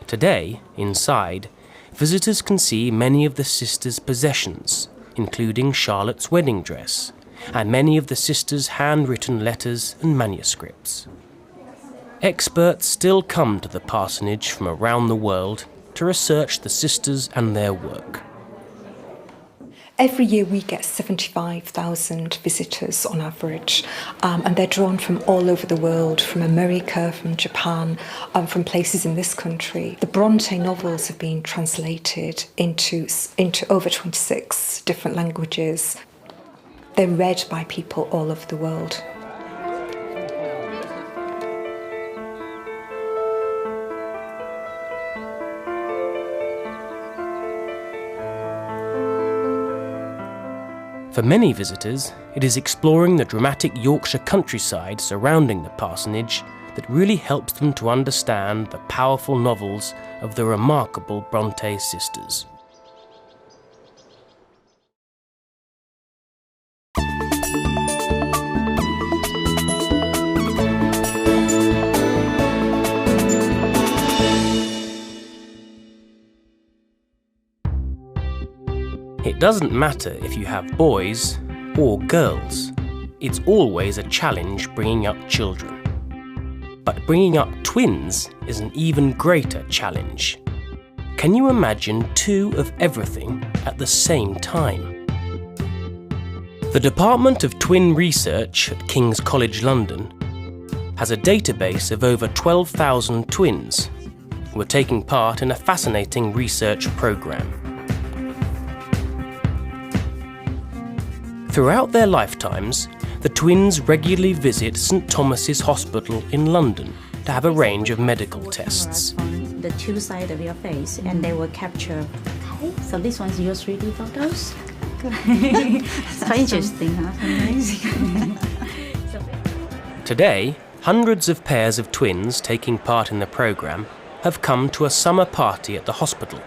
Today, inside, visitors can see many of the sisters' possessions, including Charlotte's wedding dress, and many of the sisters' handwritten letters and manuscripts. Experts still come to the parsonage from around the world to research the sisters and their work. Every year we get 75,000 visitors on average, and they're drawn from all over the world, from America, from Japan, from places in this country. The Bronte novels have been translated into over 26 different languages. They're read by people all over the world. For many visitors, it is exploring the dramatic Yorkshire countryside surrounding the parsonage that really helps them to understand the powerful novels of the remarkable Bronte sisters. It doesn't matter if you have boys or girls. It's always a challenge bringing up children. But bringing up twins is an even greater challenge. Can you imagine 2 of everything at the same time? The Department of Twin Research at King's College London has a database of over 12,000 twins who are taking part in a fascinating research programme. Throughout their lifetimes, the twins regularly visit St Thomas's Hospital in London to have a range of medical tests. The 2 sides of your face, and they will capture. Okay, so this one's your 3D photos. It's quite interesting, huh? Amazing. Today, hundreds of pairs of twins taking part in the programme have come to a summer party at the hospital.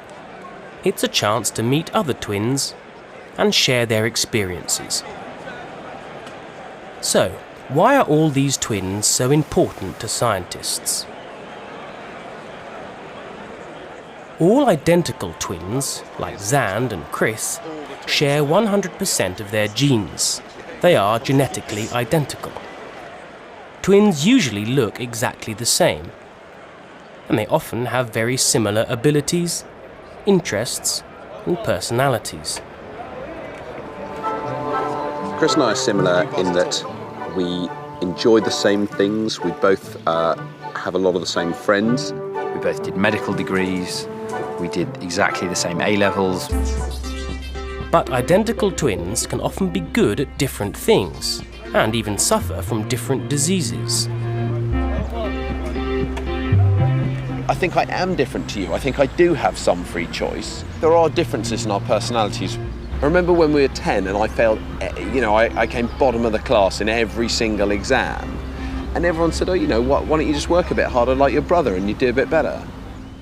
It's a chance to meet other twins and share their experiences. So, why are all these twins so important to scientists? All identical twins, like Xand and Chris, share 100% of their genes. They are genetically identical. Twins usually look exactly the same, and they often have very similar abilities, interests, and personalities. Chris and I are similar in that we enjoy the same things. We both have a lot of the same friends. We both did medical degrees. We did exactly the same A-levels. But identical twins can often be good at different things and even suffer from different diseases. I think I am different to you. I think I do have some free choice. There are differences in our personalities. I remember when we were 10 and I failed, I came bottom of the class in every single exam. And everyone said, oh, you know what, why don't you just work a bit harder like your brother and you'd do a bit better.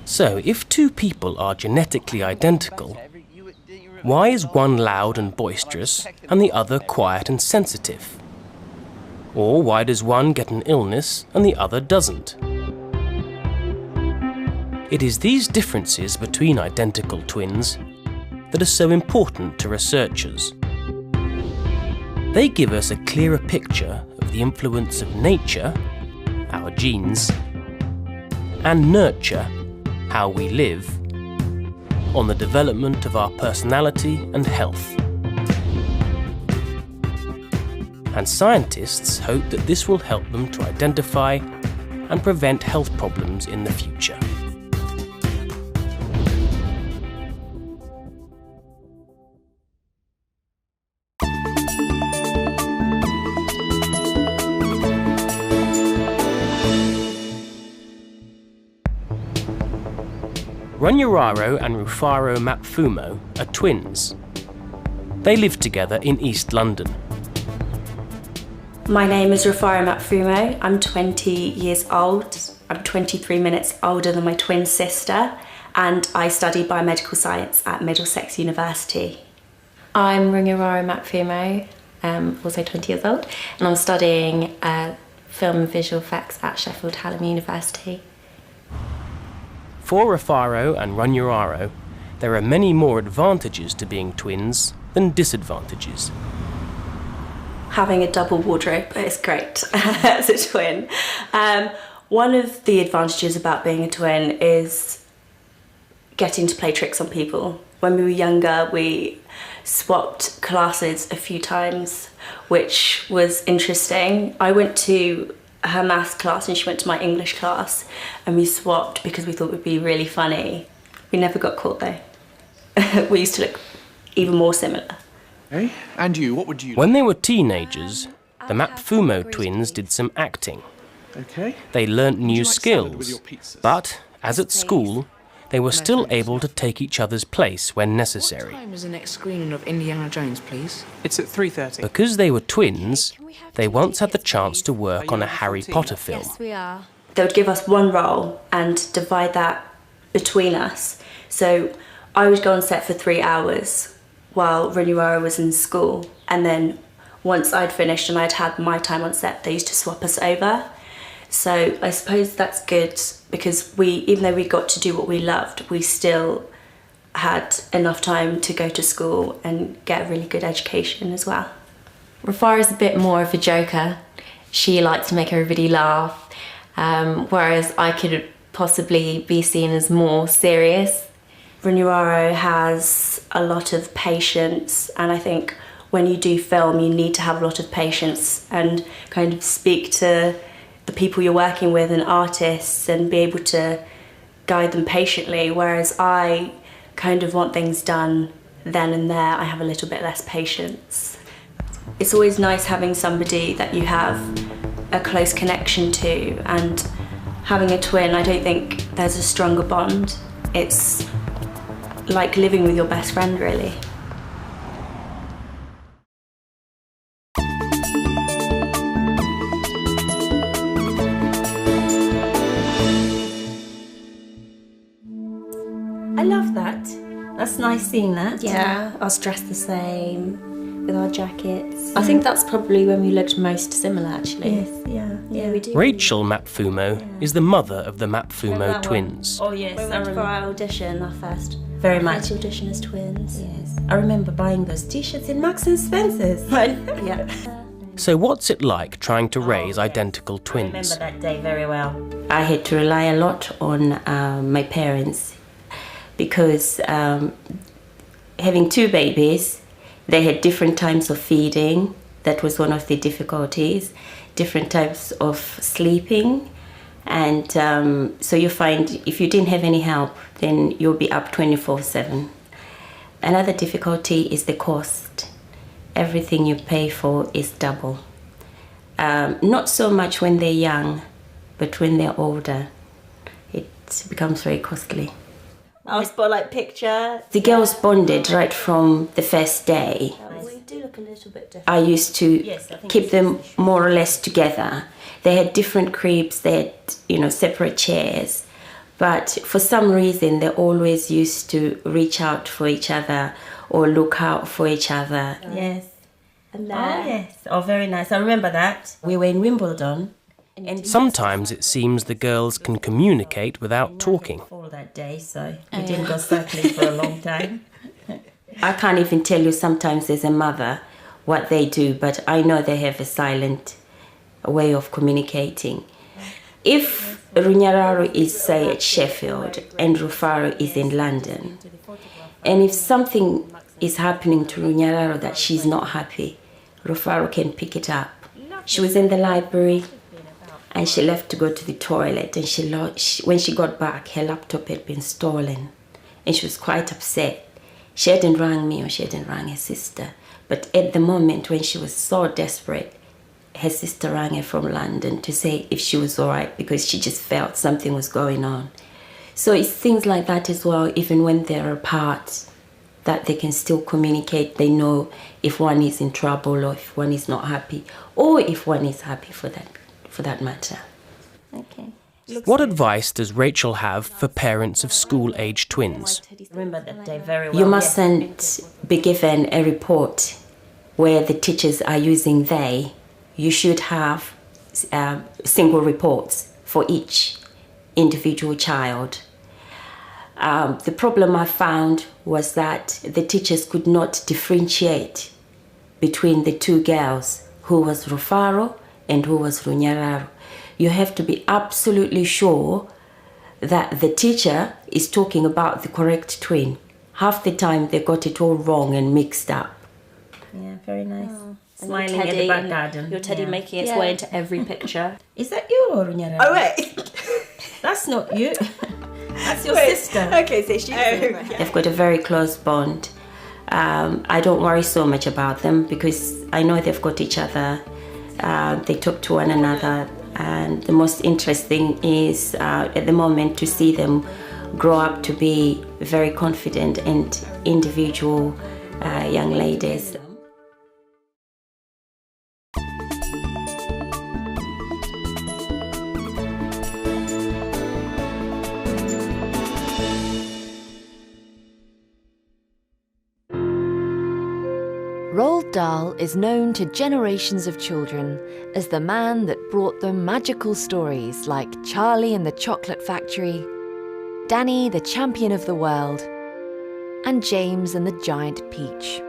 So, if two people are genetically identical, why is one loud and boisterous and the other quiet and sensitive? Or why does one get an illness and the other doesn't? It is these differences between identical twins that are so important to researchers. They give us a clearer picture of the influence of nature, our genes, and nurture, how we live, on the development of our personality and health. And scientists hope that this will help them to identify and prevent health problems in the future. Runyararo and Rufaro Mapfumo are twins. They live together in East London. My name is Rufaro Mapfumo. I'm 20 years old. I'm 23 minutes older than my twin sister, and I study biomedical science at Middlesex University. I'm Runyararo Mapfumo, also 20 years old, and I'm studying film and visual effects at Sheffield Hallam University. For Rufaro and Runyararo, there are many more advantages to being twins than disadvantages. Having a double wardrobe is great as a twin. One of the advantages about being a twin is getting to play tricks on people. When we were younger, we swapped classes a few times, which was interesting. I went to her maths class and she went to my English class, and we swapped because we thought it would be really funny. We never got caught though. We used to look even more similar. Hey, and you, what would you... When they were teenagers, the Mapfumo twins did some acting. Okay. They learnt new skills, but, as at school, they were still able to take each other's place when necessary. What time is the next screening of Indiana Jones, please? It's at 3:30. Because they were twins, they once had the chance to work on a Harry Potter film. Yes, we are. They would give us one role and divide that between us. So I would go on set for 3 hours while Runyararo was in school, and then once I'd finished and I'd had my time on set, they used to swap us over. So I suppose that's good because even though we got to do what we loved, we still had enough time to go to school and get a really good education as well. Rufara's a bit more of a joker. She likes to make everybody laugh, whereas I could possibly be seen as more serious. Runyararo has a lot of patience, and I think when you do film you need to have a lot of patience and kind of speak to the people you're working with and artists and be able to guide them patiently, whereas I kind of want things done then and there. I have a little bit less patience. It's always nice having somebody that you have a close connection to, and having a twin, I don't think there's a stronger bond. It's like living with your best friend, really. I love that. That's nice seeing that. Yeah, us dressed the same, with our jackets. I think that's probably when we looked most similar, actually. Yes, yeah, we do. Rachel Mapfumo is the mother of the Mapfumo twins. Oh yes, I remember for our audition, our first very much audition as twins. Yes, I remember buying those t-shirts in Marks and Spencer's. Yeah. So what's it like trying to raise identical twins? I remember that day very well. I had to rely a lot on my parents because having two babies, they had different times of feeding. That was one of the difficulties. Different types of sleeping. And so you find if you didn't have any help, then you'll be up 24/7. Another difficulty is the cost. Everything you pay for is double. Not so much when they're young, but when they're older, it becomes very costly. Our spotlight picture. The girls bonded right from the first day. We do look a little bit different. I used to keep them more or less together. They had different cribs, they had, separate chairs. But for some reason, they always used to reach out for each other or look out for each other. Yes. And yes. Oh, very nice. I remember that. We were in Wimbledon. And Sometimes it seems the girls can communicate without talking. All that day, so we didn't go cycling for a long time. I can't even tell you sometimes as a mother what they do, but I know they have a silent way of communicating. If Runyararo is, say, at Sheffield and Rufaro is in London, and if something is happening to Runyararo that she's not happy, Rufaro can pick it up. She was in the library and she left to go to the toilet, and when she got back, her laptop had been stolen and she was quite upset. She hadn't rang me or she hadn't rang her sister, but at the moment when she was so desperate, her sister rang her from London to say if she was all right, because she just felt something was going on. So it's things like that as well, even when they're apart, that they can still communicate. They know if one is in trouble or if one is not happy, or if one is happy for that matter. Okay. What advice does Rachel have for parents of school-age twins? Remember that day very well. You mustn't be given a report where the teachers are using they. You should have single reports for each individual child. The problem I found was that the teachers could not differentiate between the two girls, who was Rufaro and who was Runyararo. You have to be absolutely sure that the teacher is talking about the correct twin. Half the time they got it all wrong and mixed up. Yeah, very nice. Oh. Smiling at the back garden. Your teddy making its way into every picture. Is that you or Runyararo? Oh, wait. That's not you. That's your sister. Okay, so she's They've got a very close bond. I don't worry so much about them because I know they've got each other. They talk to one another, and the most interesting is at the moment to see them grow up to be very confident and individual young ladies. Roald Dahl is known to generations of children as the man that brought them magical stories like Charlie and the Chocolate Factory, Danny the Champion of the World, and James and the Giant Peach.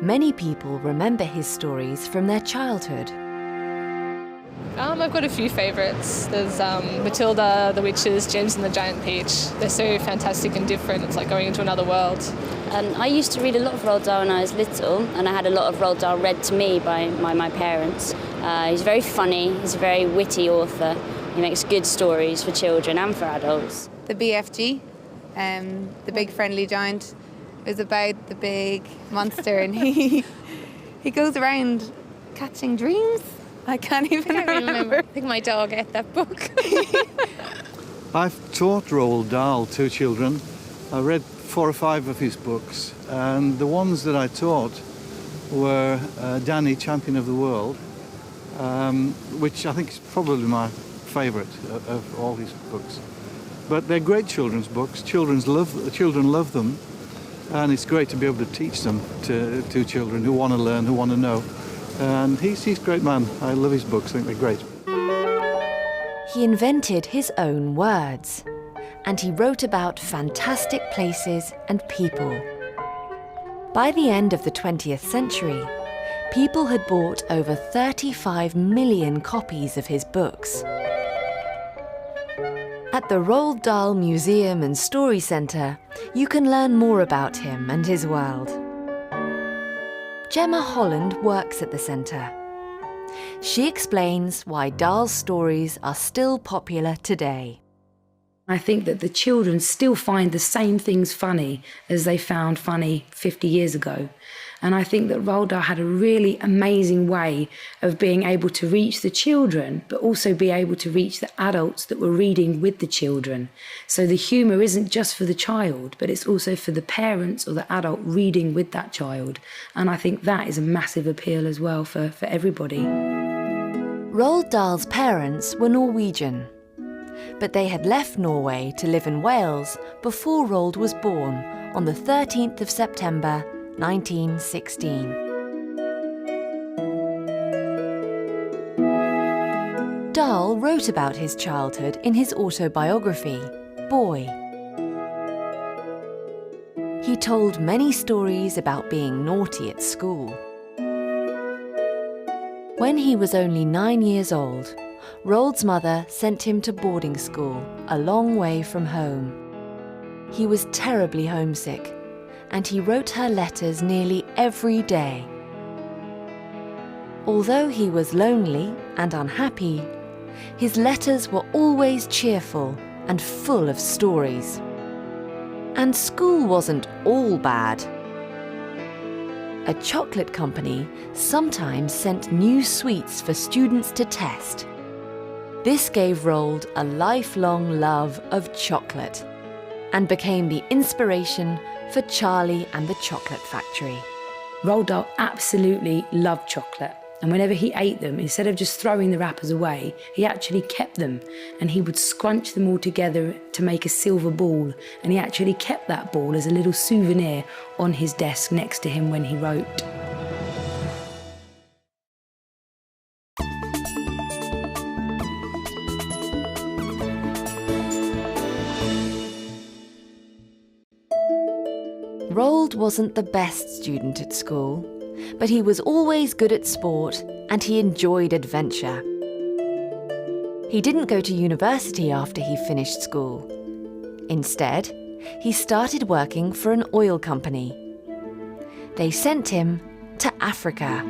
Many people remember his stories from their childhood. I've got a few favourites. There's Matilda, the Witches, James and the Giant Peach. They're so fantastic and different. It's like going into another world. I used to read a lot of Roald Dahl when I was little, and I had a lot of Roald Dahl read to me by my parents. He's very funny, he's a very witty author. He makes good stories for children and for adults. The BFG, the Big Friendly Giant, is about the big monster, and he goes around catching dreams. I can't even remember. I think my dog ate that book. I've taught Roald Dahl to children. I read 4 or 5 of his books, and the ones that I taught were Danny, Champion of the World, which I think is probably my favourite of all his books. But they're great children's books. Children love them, and it's great to be able to teach them to children who want to learn, who want to know. And he's a great man. I love his books. I think they're great. He invented his own words, and he wrote about fantastic places and people. By the end of the 20th century, people had bought over 35 million copies of his books. At the Roald Dahl Museum and Story Centre, you can learn more about him and his world. Gemma Holland works at the centre. She explains why Dahl's stories are still popular today. I think that the children still find the same things funny as they found funny 50 years ago. And I think that Roald Dahl had a really amazing way of being able to reach the children, but also be able to reach the adults that were reading with the children. So the humour isn't just for the child, but it's also for the parents or the adult reading with that child. And I think that is a massive appeal as well for everybody. Roald Dahl's parents were Norwegian, but they had left Norway to live in Wales before Roald was born on the 13th of September 1916. Dahl wrote about his childhood in his autobiography, Boy. He told many stories about being naughty at school. When he was only 9 years old, Roald's mother sent him to boarding school a long way from home. He was terribly homesick, and he wrote her letters nearly every day. Although he was lonely and unhappy, his letters were always cheerful and full of stories. And school wasn't all bad. A chocolate company sometimes sent new sweets for students to test. This gave Roald a lifelong love of chocolate and became the inspiration for Charlie and the Chocolate Factory. Roald Dahl absolutely loved chocolate, and whenever he ate them, instead of just throwing the wrappers away, he actually kept them, and he would scrunch them all together to make a silver ball, and he actually kept that ball as a little souvenir on his desk next to him when he wrote. Roald wasn't the best student at school, but he was always good at sport and he enjoyed adventure. He didn't go to university after he finished school. Instead, he started working for an oil company. They sent him to Africa.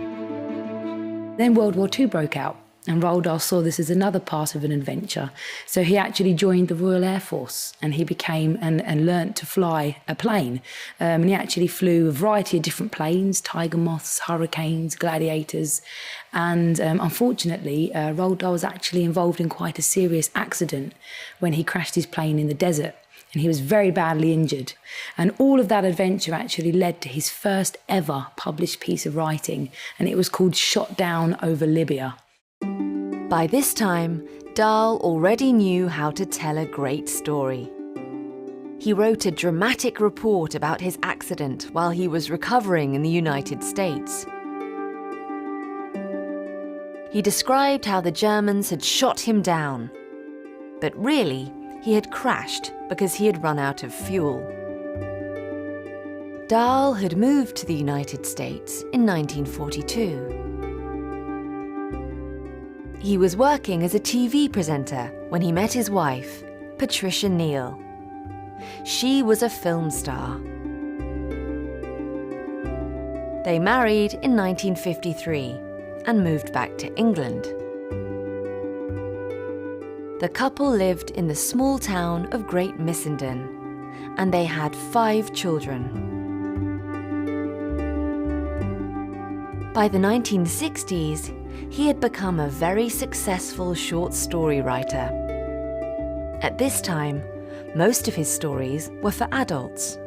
Then World War II broke out, and Roald Dahl saw this as another part of an adventure. So he actually joined the Royal Air Force, and he became and learnt to fly a plane. And he actually flew a variety of different planes, Tiger Moths, Hurricanes, Gladiators. And unfortunately, Roald Dahl was actually involved in quite a serious accident when he crashed his plane in the desert. And he was very badly injured. And all of that adventure actually led to his first ever published piece of writing, and it was called Shot Down Over Libya. By this time, Dahl already knew how to tell a great story. He wrote a dramatic report about his accident while he was recovering in the United States. He described how the Germans had shot him down, but really, he had crashed because he had run out of fuel. Dahl had moved to the United States in 1942. He was working as a TV presenter when he met his wife, Patricia Neal. She was a film star. They married in 1953 and moved back to England. The couple lived in the small town of Great Missenden, and they had 5 children. By the 1960s, he had become a very successful short story writer. At this time, most of his stories were for adults.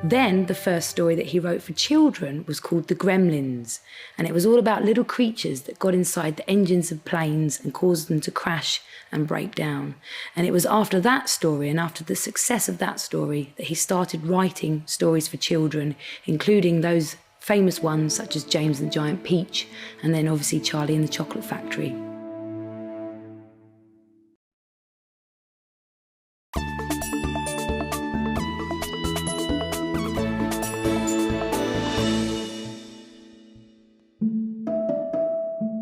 Then the first story that he wrote for children was called The Gremlins, and it was all about little creatures that got inside the engines of planes and caused them to crash and break down. And it was after that story and after the success of that story that he started writing stories for children, including those famous ones such as James and the Giant Peach, and then obviously Charlie and the Chocolate Factory.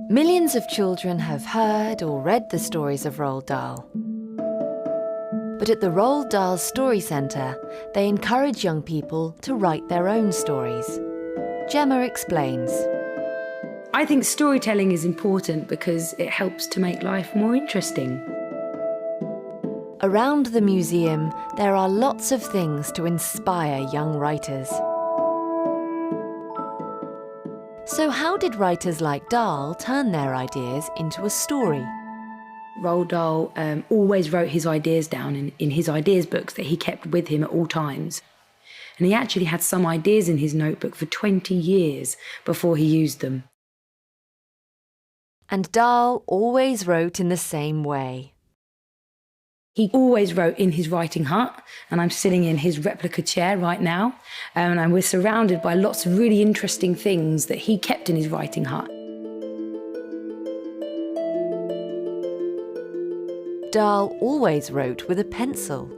Millions of children have heard or read the stories of Roald Dahl. But at the Roald Dahl Story Centre, they encourage young people to write their own stories. Gemma explains. I think storytelling is important because it helps to make life more interesting. Around the museum, there are lots of things to inspire young writers. So how did writers like Dahl turn their ideas into a story? Roald Dahl always wrote his ideas down in his ideas books that he kept with him at all times. And he actually had some ideas in his notebook for 20 years before he used them. And Dahl always wrote in the same way. He always wrote in his writing hut, and I'm sitting in his replica chair right now, and we're surrounded by lots of really interesting things that he kept in his writing hut. Dahl always wrote with a pencil.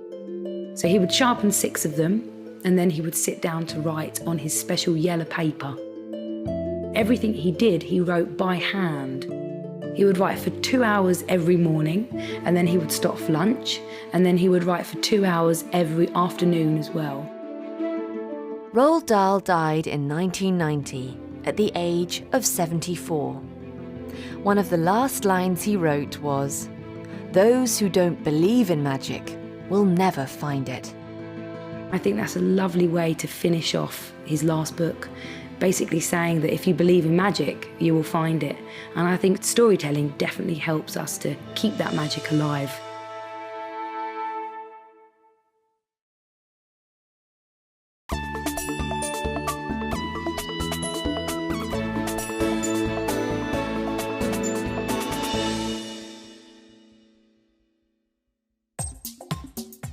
So he would sharpen 6 of them, and then he would sit down to write on his special yellow paper. Everything he did, he wrote by hand. He would write for 2 hours every morning, and then he would stop for lunch, and then he would write for 2 hours every afternoon as well. Roald Dahl died in 1990 at the age of 74. One of the last lines he wrote was, "Those who don't believe in magic will never find it." I think that's a lovely way to finish off his last book, basically saying that if you believe in magic, you will find it. And I think storytelling definitely helps us to keep that magic alive.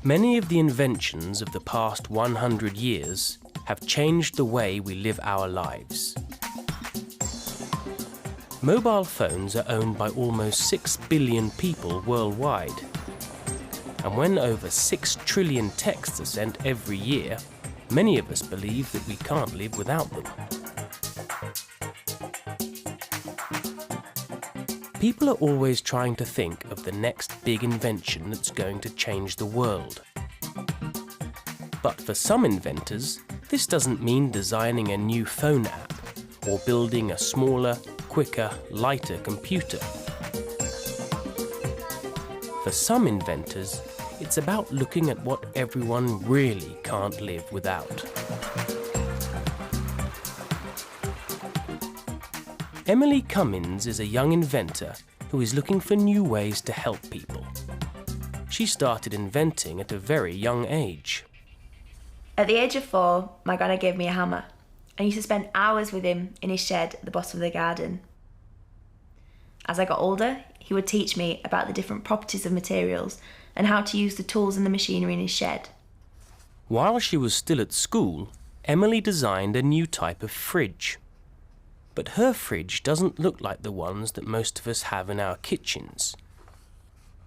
Many of the inventions of the past 100 years have changed the way we live our lives. Mobile phones are owned by almost 6 billion people worldwide. And when over 6 trillion texts are sent every year, many of us believe that we can't live without them. People are always trying to think of the next big invention that's going to change the world. But for some inventors, this doesn't mean designing a new phone app or building a smaller, quicker, lighter computer. For some inventors, it's about looking at what everyone really can't live without. Emily Cummins is a young inventor who is looking for new ways to help people. She started inventing at a very young age. At the age of 4, my granny gave me a hammer. I used to spend hours with him in his shed at the bottom of the garden. As I got older, he would teach me about the different properties of materials and how to use the tools and the machinery in his shed. While she was still at school, Emily designed a new type of fridge. But her fridge doesn't look like the ones that most of us have in our kitchens.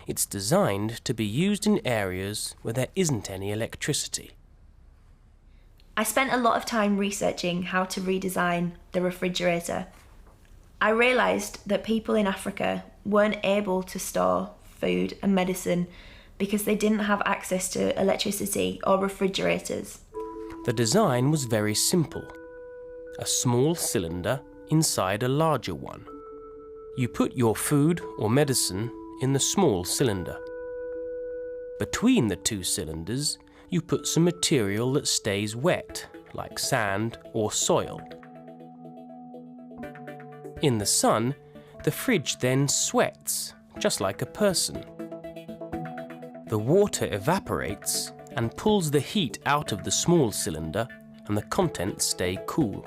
It's designed to be used in areas where there isn't any electricity. I spent a lot of time researching how to redesign the refrigerator. I realised that people in Africa weren't able to store food and medicine because they didn't have access to electricity or refrigerators. The design was very simple. A small cylinder inside a larger one. You put your food or medicine in the small cylinder. Between the 2 cylinders, you put some material that stays wet, like sand or soil. In the sun, the fridge then sweats, just like a person. The water evaporates and pulls the heat out of the small cylinder, and the contents stay cool.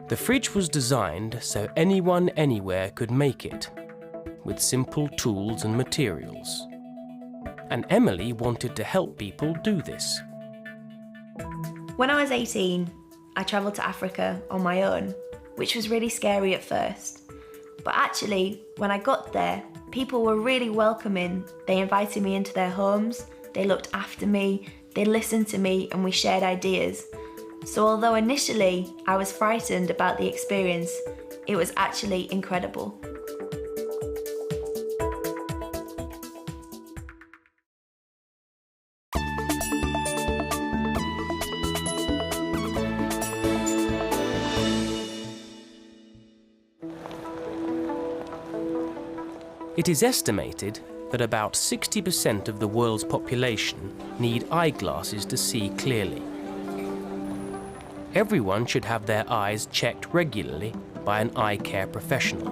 The fridge was designed so anyone anywhere could make it, with simple tools and materials. And Emily wanted to help people do this. When I was 18, I travelled to Africa on my own, which was really scary at first. But actually, when I got there, people were really welcoming. They invited me into their homes, they looked after me, they listened to me, and we shared ideas. So although initially I was frightened about the experience, it was actually incredible. It is estimated that about 60% of the world's population need eyeglasses to see clearly. everyone should have their eyes checked regularly by an eye care professional.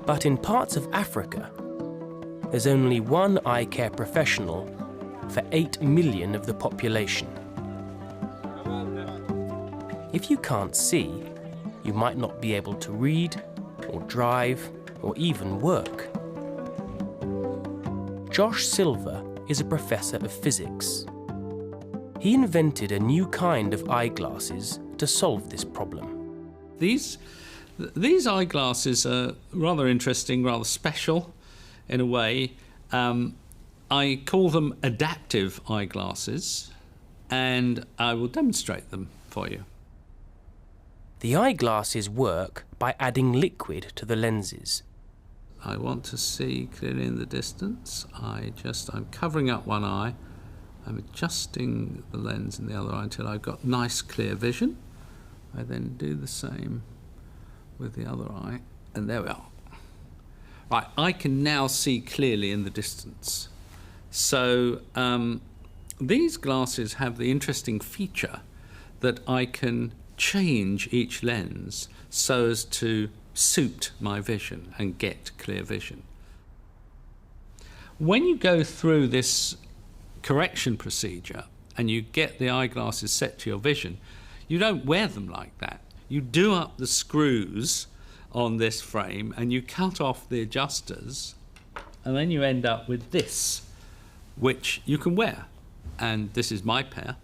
But in parts of Africa, there's only one eye care professional for 8 million of the population. If you can't see, you might not be able to read, or drive, or even work. Josh Silver is a professor of physics. He invented a new kind of eyeglasses to solve this problem. These eyeglasses are rather interesting, rather special in a way. I call them adaptive eyeglasses, and I will demonstrate them for you. The eyeglasses work by adding liquid to the lenses. I want to see clearly in the distance. I'm covering up one eye. I'm adjusting the lens in the other eye until I've got nice clear vision. I then do the same with the other eye, and there we are. Right, I can now see clearly in the distance. So these glasses have the interesting feature that I can change each lens so as to suit my vision and get clear vision. When you go through this correction procedure and you get the eyeglasses set to your vision, you don't wear them like that. You do up the screws on this frame and you cut off the adjusters, and then you end up with this, which you can wear. And this is my pair,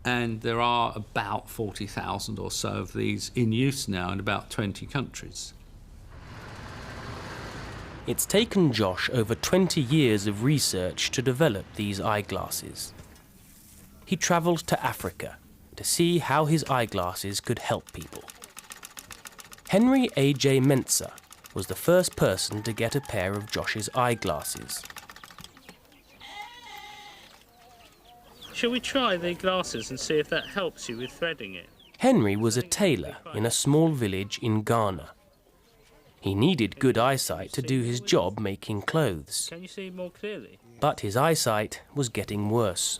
and there are about 40,000 or so of these in use now in about 20 countries. It's taken Josh over 20 years of research to develop these eyeglasses. He travelled to Africa to see how his eyeglasses could help people. Henry A.J. Mensah was the first person to get a pair of Josh's eyeglasses. Shall we try the glasses and see if that helps you with threading it? Henry was a tailor in a small village in Ghana. He needed good eyesight to do his job making clothes. Can you see more clearly? But his eyesight was getting worse.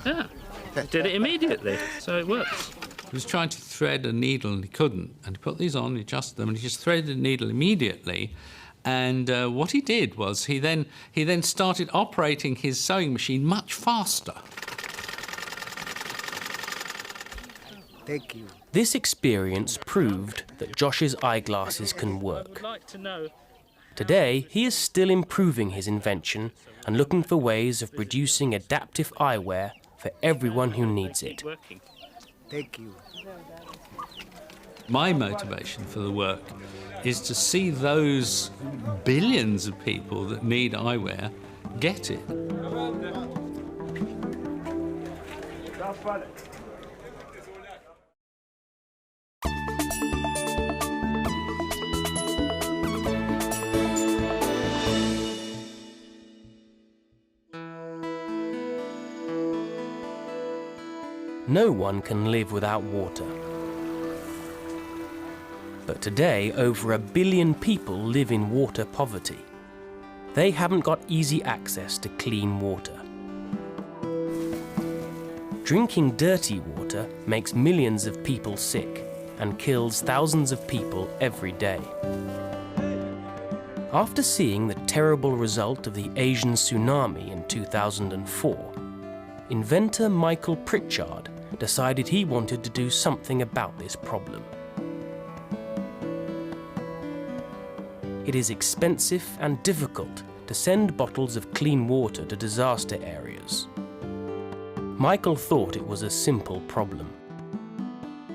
Yeah, he did it immediately, so it works. He was trying to thread a needle and he couldn't, and he put these on, he adjusted them, and he just threaded the needle immediately. And what he did was he then started operating his sewing machine much faster. Thank you. This experience proved that Josh's eyeglasses can work. Today, he is still improving his invention and looking for ways of producing adaptive eyewear for everyone who needs it. Thank you. My motivation for the work is to see those billions of people that need eyewear get it. No one can live without water. But today, over 1 billion people live in water poverty. They haven't got easy access to clean water. Drinking dirty water makes millions of people sick and kills thousands of people every day. After seeing the terrible result of the Asian tsunami in 2004, inventor Michael Pritchard decided he wanted to do something about this problem. It is expensive and difficult to send bottles of clean water to disaster areas. Michael thought it was a simple problem.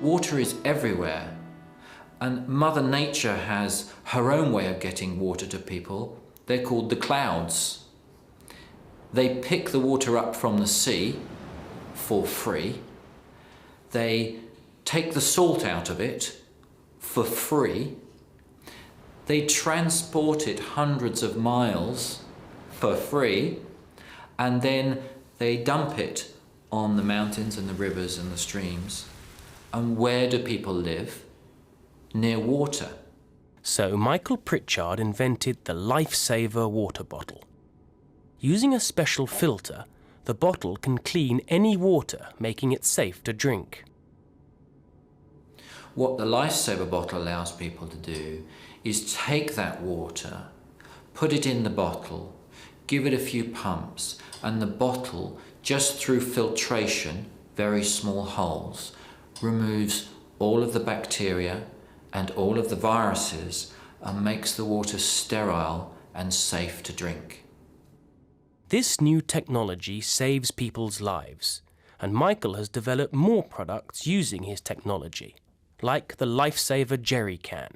Water is everywhere, and Mother Nature has her own way of getting water to people. They're called the clouds. They pick the water up from the sea for free. They take the salt out of it for free. They transport it hundreds of miles for free, and then they dump it on the mountains and the rivers and the streams. And where do people live? Near water. So Michael Pritchard invented the Lifesaver water bottle. Using a special filter, the bottle can clean any water, making it safe to drink. What the Lifesaver bottle allows people to do is take that water, put it in the bottle, give it a few pumps, and the bottle, just through filtration, very small holes, removes all of the bacteria and all of the viruses and makes the water sterile and safe to drink. This new technology saves people's lives, and Michael has developed more products using his technology, like the Lifesaver jerry can.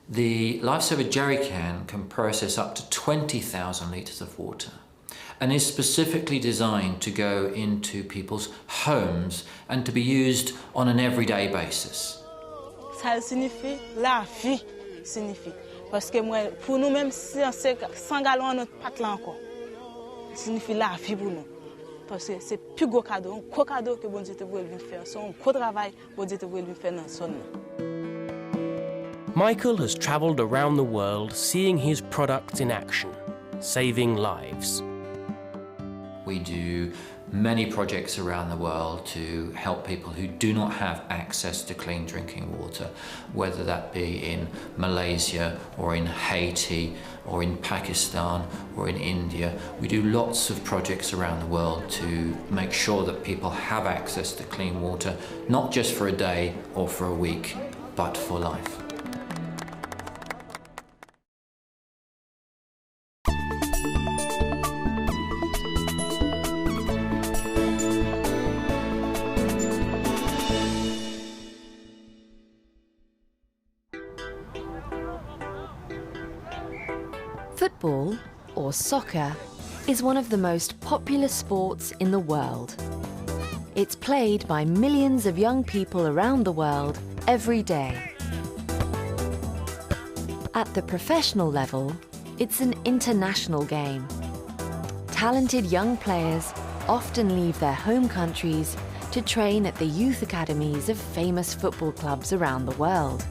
The Lifesaver jerry can process up to 20,000 litres of water and is specifically designed to go into people's homes and to be used on an everyday basis. Ça signifie la vie, signifie. Parce que moi, pour nous même si on sait 100 gallons notre pâte là encore, signifie la vie pour nous. Parce que c'est plus gros cadeau que bon Dieu te voulait venir faire. C'est un gros travail que bon Dieu te voulait venir faire dans son. Michael has travelled around the world seeing his products in action, saving lives. We do many projects around the world to help people who do not have access to clean drinking water, whether that be in Malaysia or in Haiti or in Pakistan or in India. We do lots of projects around the world to make sure that people have access to clean water, not just for a day or for a week, but for life. Football, or soccer, is one of the most popular sports in the world. It's played by millions of young people around the world every day. At the professional level, it's an international game. Talented young players often leave their home countries to train at the youth academies of famous football clubs around the world.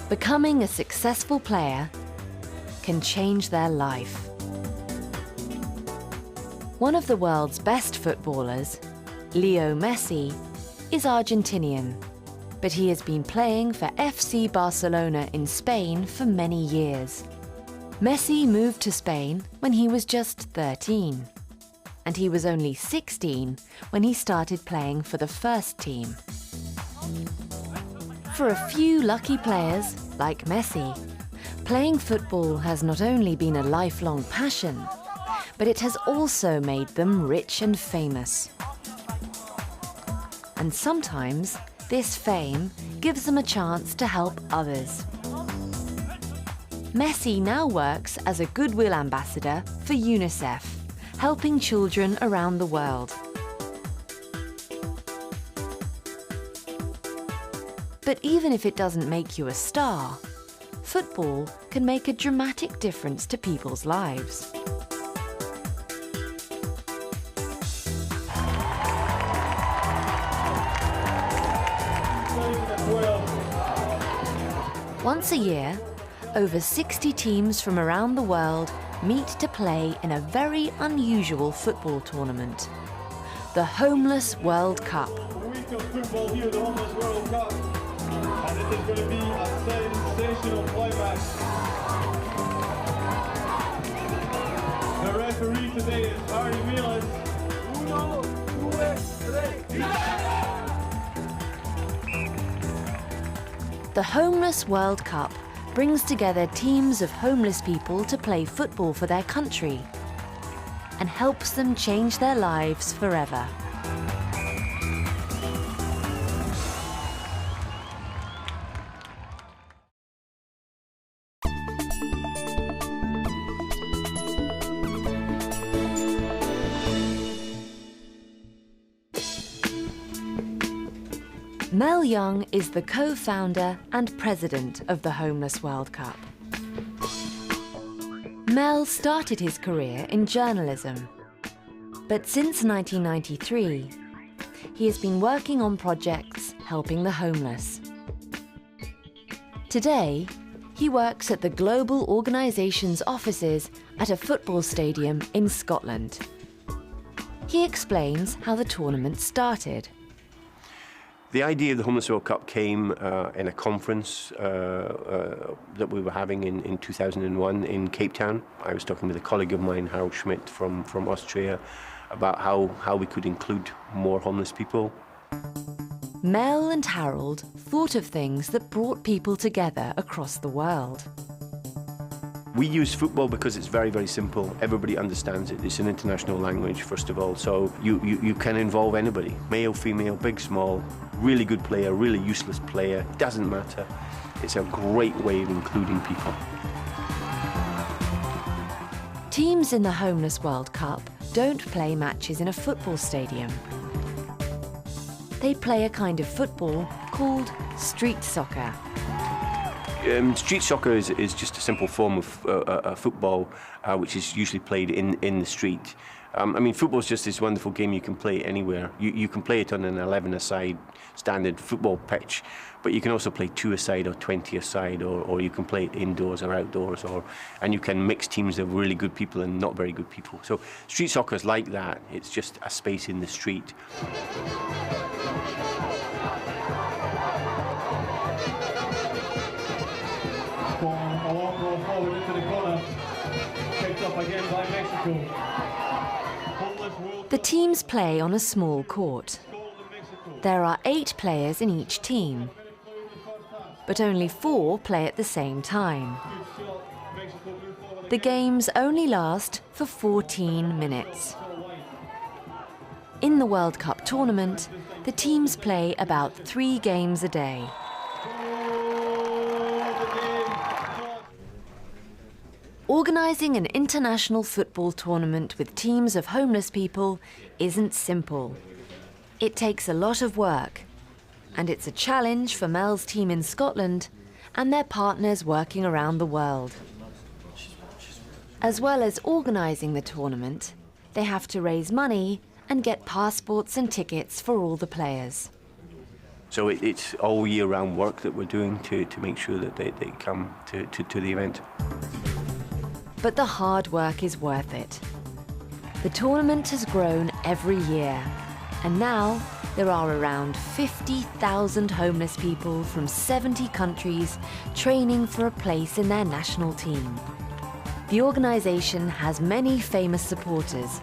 Becoming a successful player can change their life. One of the world's best footballers, Leo Messi, is Argentinian, but he has been playing for FC Barcelona in Spain for many years. Messi moved to Spain when he was just 13, and he was only 16 when he started playing for the first team. For a few lucky players, like Messi, playing football has not only been a lifelong passion, but it has also made them rich and famous. And sometimes this fame gives them a chance to help others. Messi now works as a goodwill ambassador for UNICEF, helping children around the world. But even if it doesn't make you a star, football can make a dramatic difference to people's lives. Once a year, over 60 teams from around the world meet to play in a very unusual football tournament, the Homeless World Cup. A week of football here, the Homeless World Cup. And it is going to be a sensational climax. The referee today is Harry Whelan. 1, 2, 3. The Homeless World Cup brings together teams of homeless people to play football for their country and helps them change their lives forever. Mel Young is the co-founder and president of the Homeless World Cup. Mel started his career in journalism, but since 1993, he has been working on projects helping the homeless. Today, He works at the Global Organisation's offices at a football stadium in Scotland. He explains how the tournament started. The idea of the Homeless World Cup came in a conference that we were having in 2001 in Cape Town. I was talking with a colleague of mine, Harold Schmidt from Austria, about how we could include more homeless people. Mel and Harold thought of things that brought people together across the world. We use football because it's very, very simple. Everybody understands it. It's an international language, first of all, so you can involve anybody. Male, female, big, small, really good player, really useless player, doesn't matter. It's a great way of including people. Teams in the Homeless World Cup don't play matches in a football stadium. They play a kind of football called street soccer. Street soccer is just a simple form of football, which is usually played in the street. I mean, football is just this wonderful game you can play anywhere. You can play it on an 11-a-side standard football pitch, but you can also play 2-a-side or 20-a-side, or you can play it indoors or outdoors, and you can mix teams of really good people and not very good people. So street soccer is like that. It's just a space in the street. A long ball forward into the corner, picked up again by Mexico. The teams play on a small court. There are 8 players in each team, but only 4 play at the same time. The games only last for 14 minutes. In the World Cup tournament, the teams play about 3 games a day. Organising an international football tournament with teams of homeless people isn't simple. It takes a lot of work, and it's a challenge for Mel's team in Scotland and their partners working around the world. As well as organising the tournament, they have to raise money and get passports and tickets for all the players. So it's all year round work that we're doing to make sure that they come to the event. But the hard work is worth it. The tournament has grown every year, and now there are around 50,000 homeless people from 70 countries training for a place in their national team. The organisation has many famous supporters,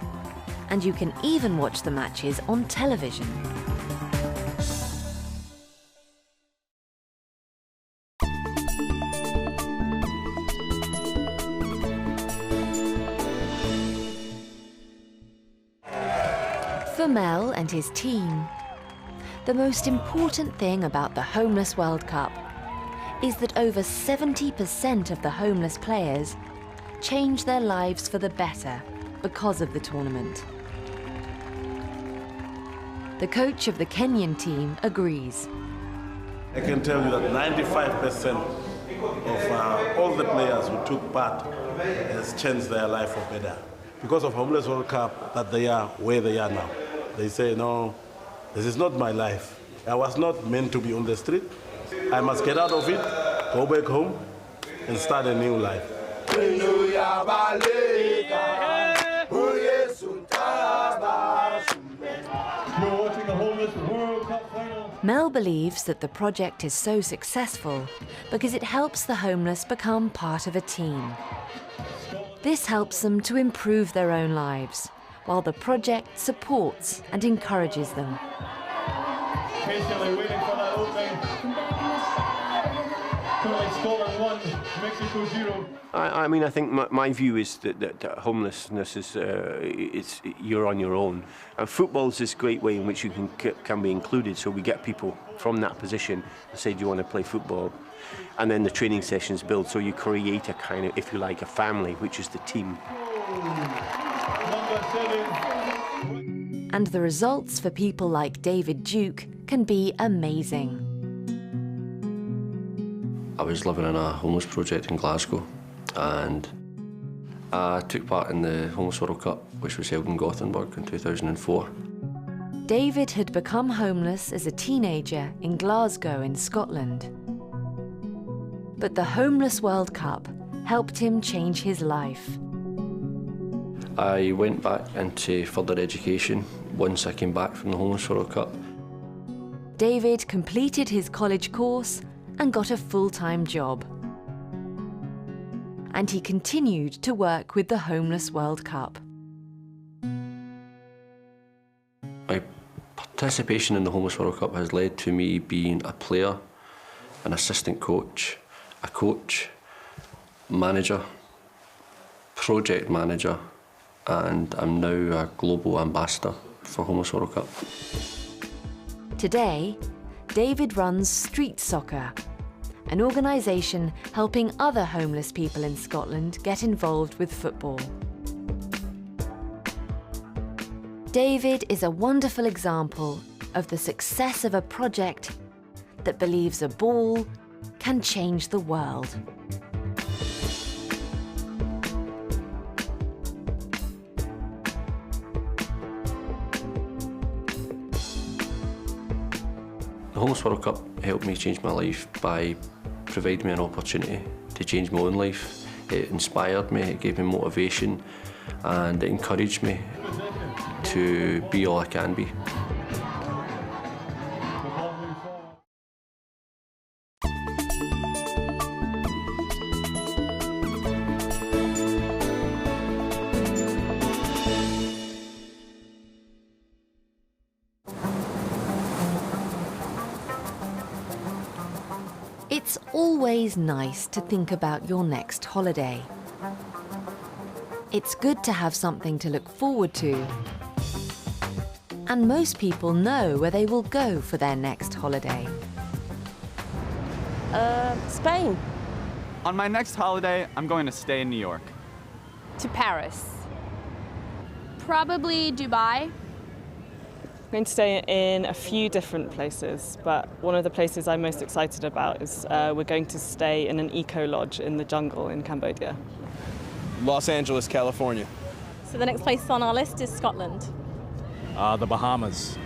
and you can even watch the matches on television. For Mel and his team, the most important thing about the Homeless World Cup is that over 70% of the homeless players change their lives for the better because of the tournament. The coach of the Kenyan team agrees. I can tell you that 95% of all the players who took part has changed their life for better. Because of Homeless World Cup, that they are where they are now. They say, no, this is not my life. I was not meant to be on the street. I must get out of it, go back home, and start a new life. Mel believes that the project is so successful because it helps the homeless become part of a team. This helps them to improve their own lives, while the project supports and encourages them. Patiently waiting for that opening. Currently Scotland 1, Mexico 0. I mean, I think my view is that homelessness is you're on your own. And football is this great way in which you can be included. So we get people from that position and say, do you want to play football? And then the training sessions build, so you create a kind of, if you like, a family, which is the team. And the results for people like David Duke can be amazing. I was living in a homeless project in Glasgow, and I took part in the Homeless World Cup, which was held in Gothenburg in 2004. David had become homeless as a teenager in Glasgow in Scotland. But the Homeless World Cup helped him change his life. I went back into further education once I came back from the Homeless World Cup. David completed his college course and got a full-time job. And he continued to work with the Homeless World Cup. My participation in the Homeless World Cup has led to me being a player, an assistant coach, a coach, manager, project manager, and I'm now a global ambassador for Homeless World Cup. Today, David runs Street Soccer, an organisation helping other homeless people in Scotland get involved with football. David is a wonderful example of the success of a project that believes a ball can change the world. The Homeless World Cup helped me change my life by providing me an opportunity to change my own life. It inspired me, it gave me motivation, and it encouraged me to be all I can be. It's always nice to think about your next holiday. It's good to have something to look forward to. And most people know where they will go for their next holiday. Spain. On my next holiday, I'm going to stay in New York. To Paris. Probably Dubai. I'm going to stay in a few different places, but one of the places I'm most excited about is we're going to stay in an eco-lodge in the jungle in Cambodia. Los Angeles, California. So the next place on our list is Scotland. The Bahamas.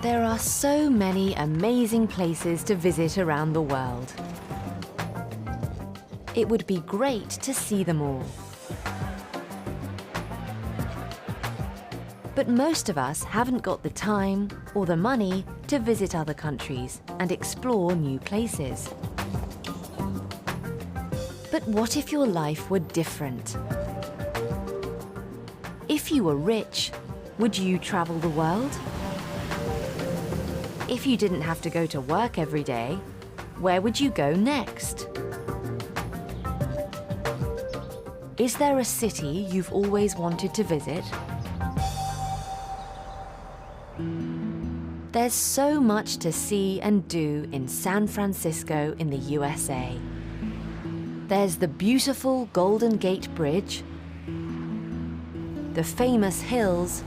There are so many amazing places to visit around the world. It would be great to see them all. But most of us haven't got the time or the money to visit other countries and explore new places. But what if your life were different? If you were rich, would you travel the world? If you didn't have to go to work every day, where would you go next? Is there a city you've always wanted to visit? There's so much to see and do in San Francisco in the USA. There's the beautiful Golden Gate Bridge, the famous hills,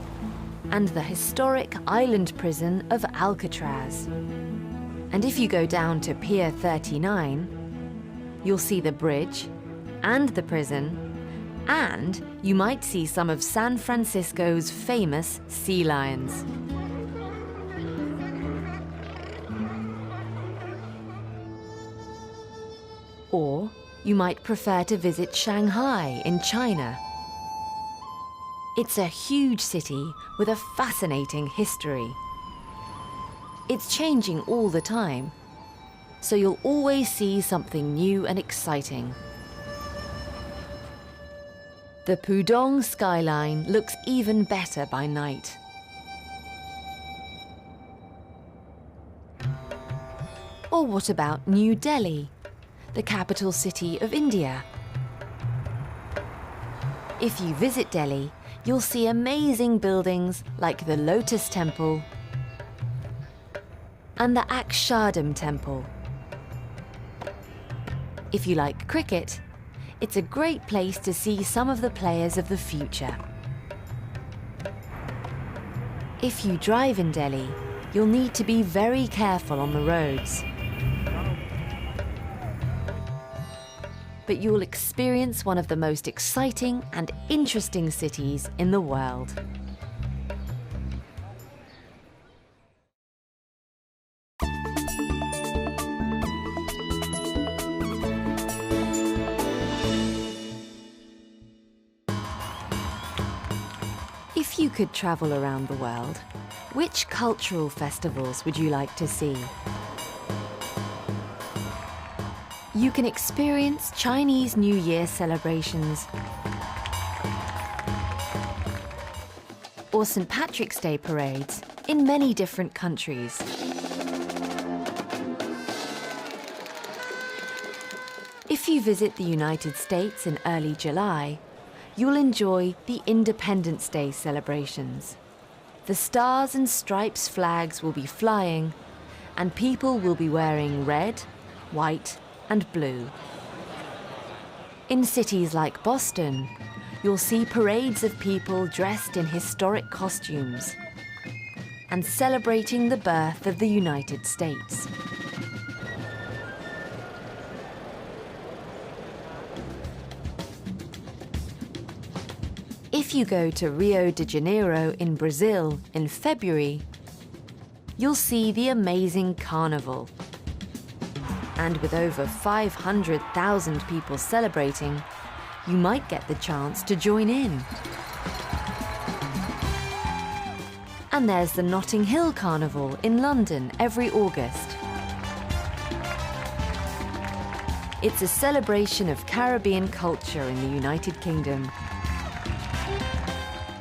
and the historic island prison of Alcatraz. And if you go down to Pier 39, you'll see the bridge and the prison, and you might see some of San Francisco's famous sea lions. Or you might prefer to visit Shanghai in China. It's a huge city with a fascinating history. It's changing all the time, so you'll always see something new and exciting. The Pudong skyline looks even better by night. Or what about New Delhi, the capital city of India? If you visit Delhi, you'll see amazing buildings like the Lotus Temple and the Akshardham Temple. If you like cricket, it's a great place to see some of the players of the future. If you drive in Delhi, you'll need to be very careful on the roads. But you'll experience one of the most exciting and interesting cities in the world. If you could travel around the world, which cultural festivals would you like to see? You can experience Chinese New Year celebrations or St. Patrick's Day parades in many different countries. If you visit the United States in early July, you'll enjoy the Independence Day celebrations. The Stars and Stripes flags will be flying, and people will be wearing red, white, and blue. In cities like Boston, you'll see parades of people dressed in historic costumes and celebrating the birth of the United States. If you go to Rio de Janeiro in Brazil in February, you'll see the amazing carnival. And with over 500,000 people celebrating, you might get the chance to join in. And there's the Notting Hill Carnival in London every August. It's a celebration of Caribbean culture in the United Kingdom,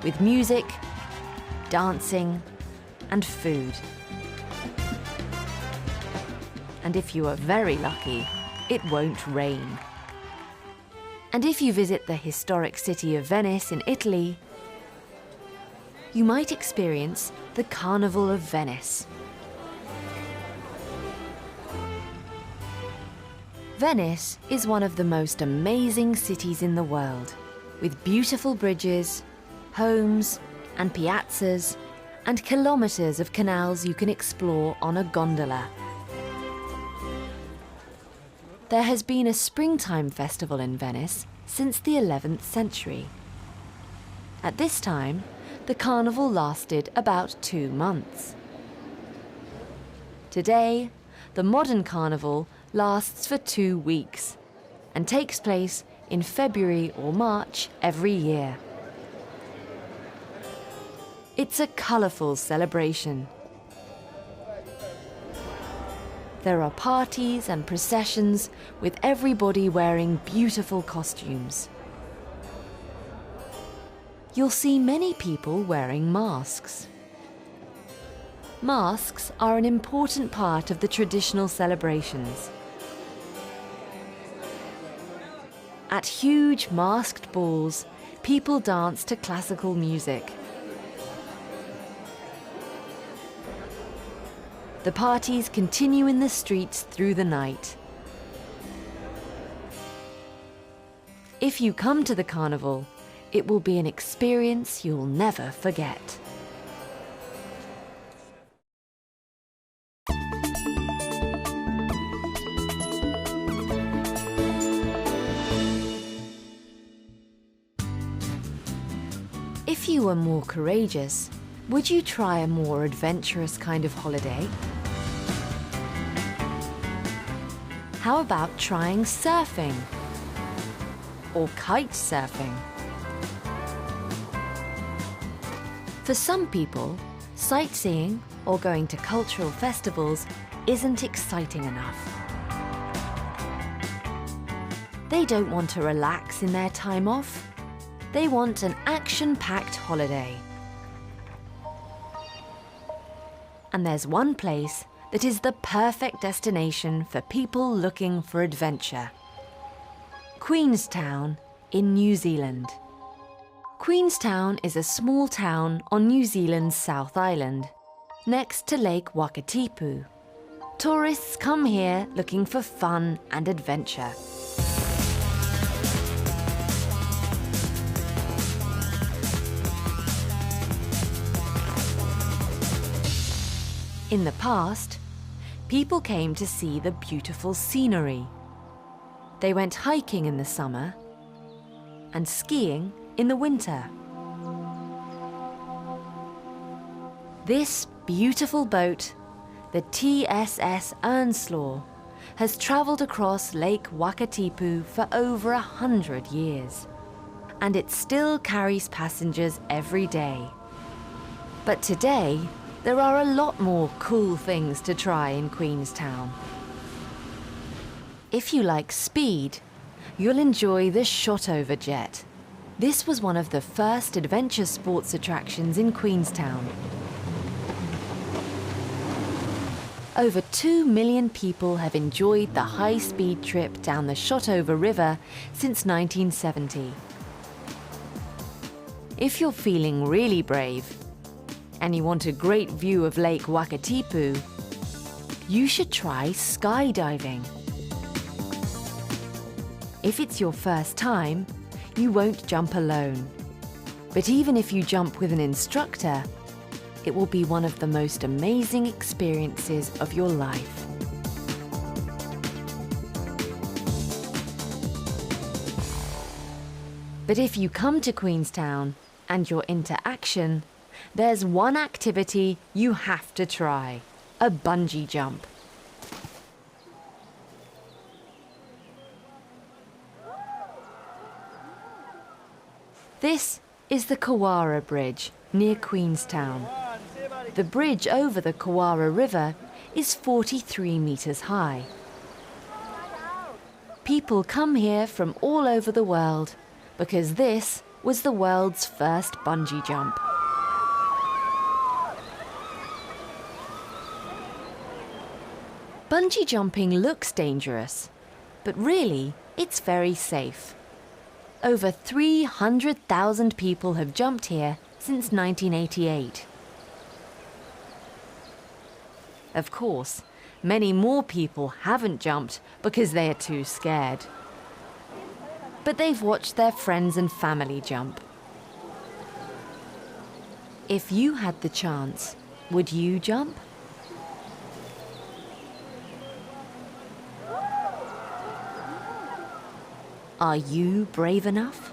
with music, dancing, and food. And if you are very lucky, it won't rain. And if you visit the historic city of Venice in Italy, you might experience the Carnival of Venice. Venice is one of the most amazing cities in the world, with beautiful bridges, homes and piazzas, and kilometers of canals you can explore on a gondola. There has been a springtime festival in Venice since the 11th century. At this time, the carnival lasted about 2 months. Today, the modern carnival lasts for 2 weeks and takes place in February or March every year. It's a colourful celebration. There are parties and processions with everybody wearing beautiful costumes. You'll see many people wearing masks. Masks are an important part of the traditional celebrations. At huge masked balls, people dance to classical music. The parties continue in the streets through the night. If you come to the carnival, it will be an experience you'll never forget. If you were more courageous, would you try a more adventurous kind of holiday? How about trying surfing? Or kite surfing? For some people, sightseeing or going to cultural festivals isn't exciting enough. They don't want to relax in their time off. They want an action-packed holiday. And there's one place that is the perfect destination for people looking for adventure. Queenstown in New Zealand. Queenstown is a small town on New Zealand's South Island, next to Lake Wakatipu. Tourists come here looking for fun and adventure. In the past, people came to see the beautiful scenery. They went hiking in the summer and skiing in the winter. This beautiful boat, the TSS Earnslaw, has travelled across Lake Wakatipu for over 100 years. and it still carries passengers every day. But today, there are a lot more cool things to try in Queenstown. If you like speed, you'll enjoy the Shotover jet. This was one of the first adventure sports attractions in Queenstown. Over 2 million people have enjoyed the high-speed trip down the Shotover River since 1970. If you're feeling really brave, and you want a great view of Lake Wakatipu, you should try skydiving. If it's your first time, you won't jump alone. But even if you jump with an instructor, it will be one of the most amazing experiences of your life. But if you come to Queenstown and you're into action, there's one activity you have to try: a bungee jump. This is the Kawara Bridge near Queenstown. The bridge over the Kawara River is 43 meters high. People come here from all over the world because this was the world's first bungee jump. Bungee jumping looks dangerous, but really, it's very safe. Over 300,000 people have jumped here since 1988. Of course, many more people haven't jumped because they are too scared. But they've watched their friends and family jump. If you had the chance, would you jump? Are you brave enough?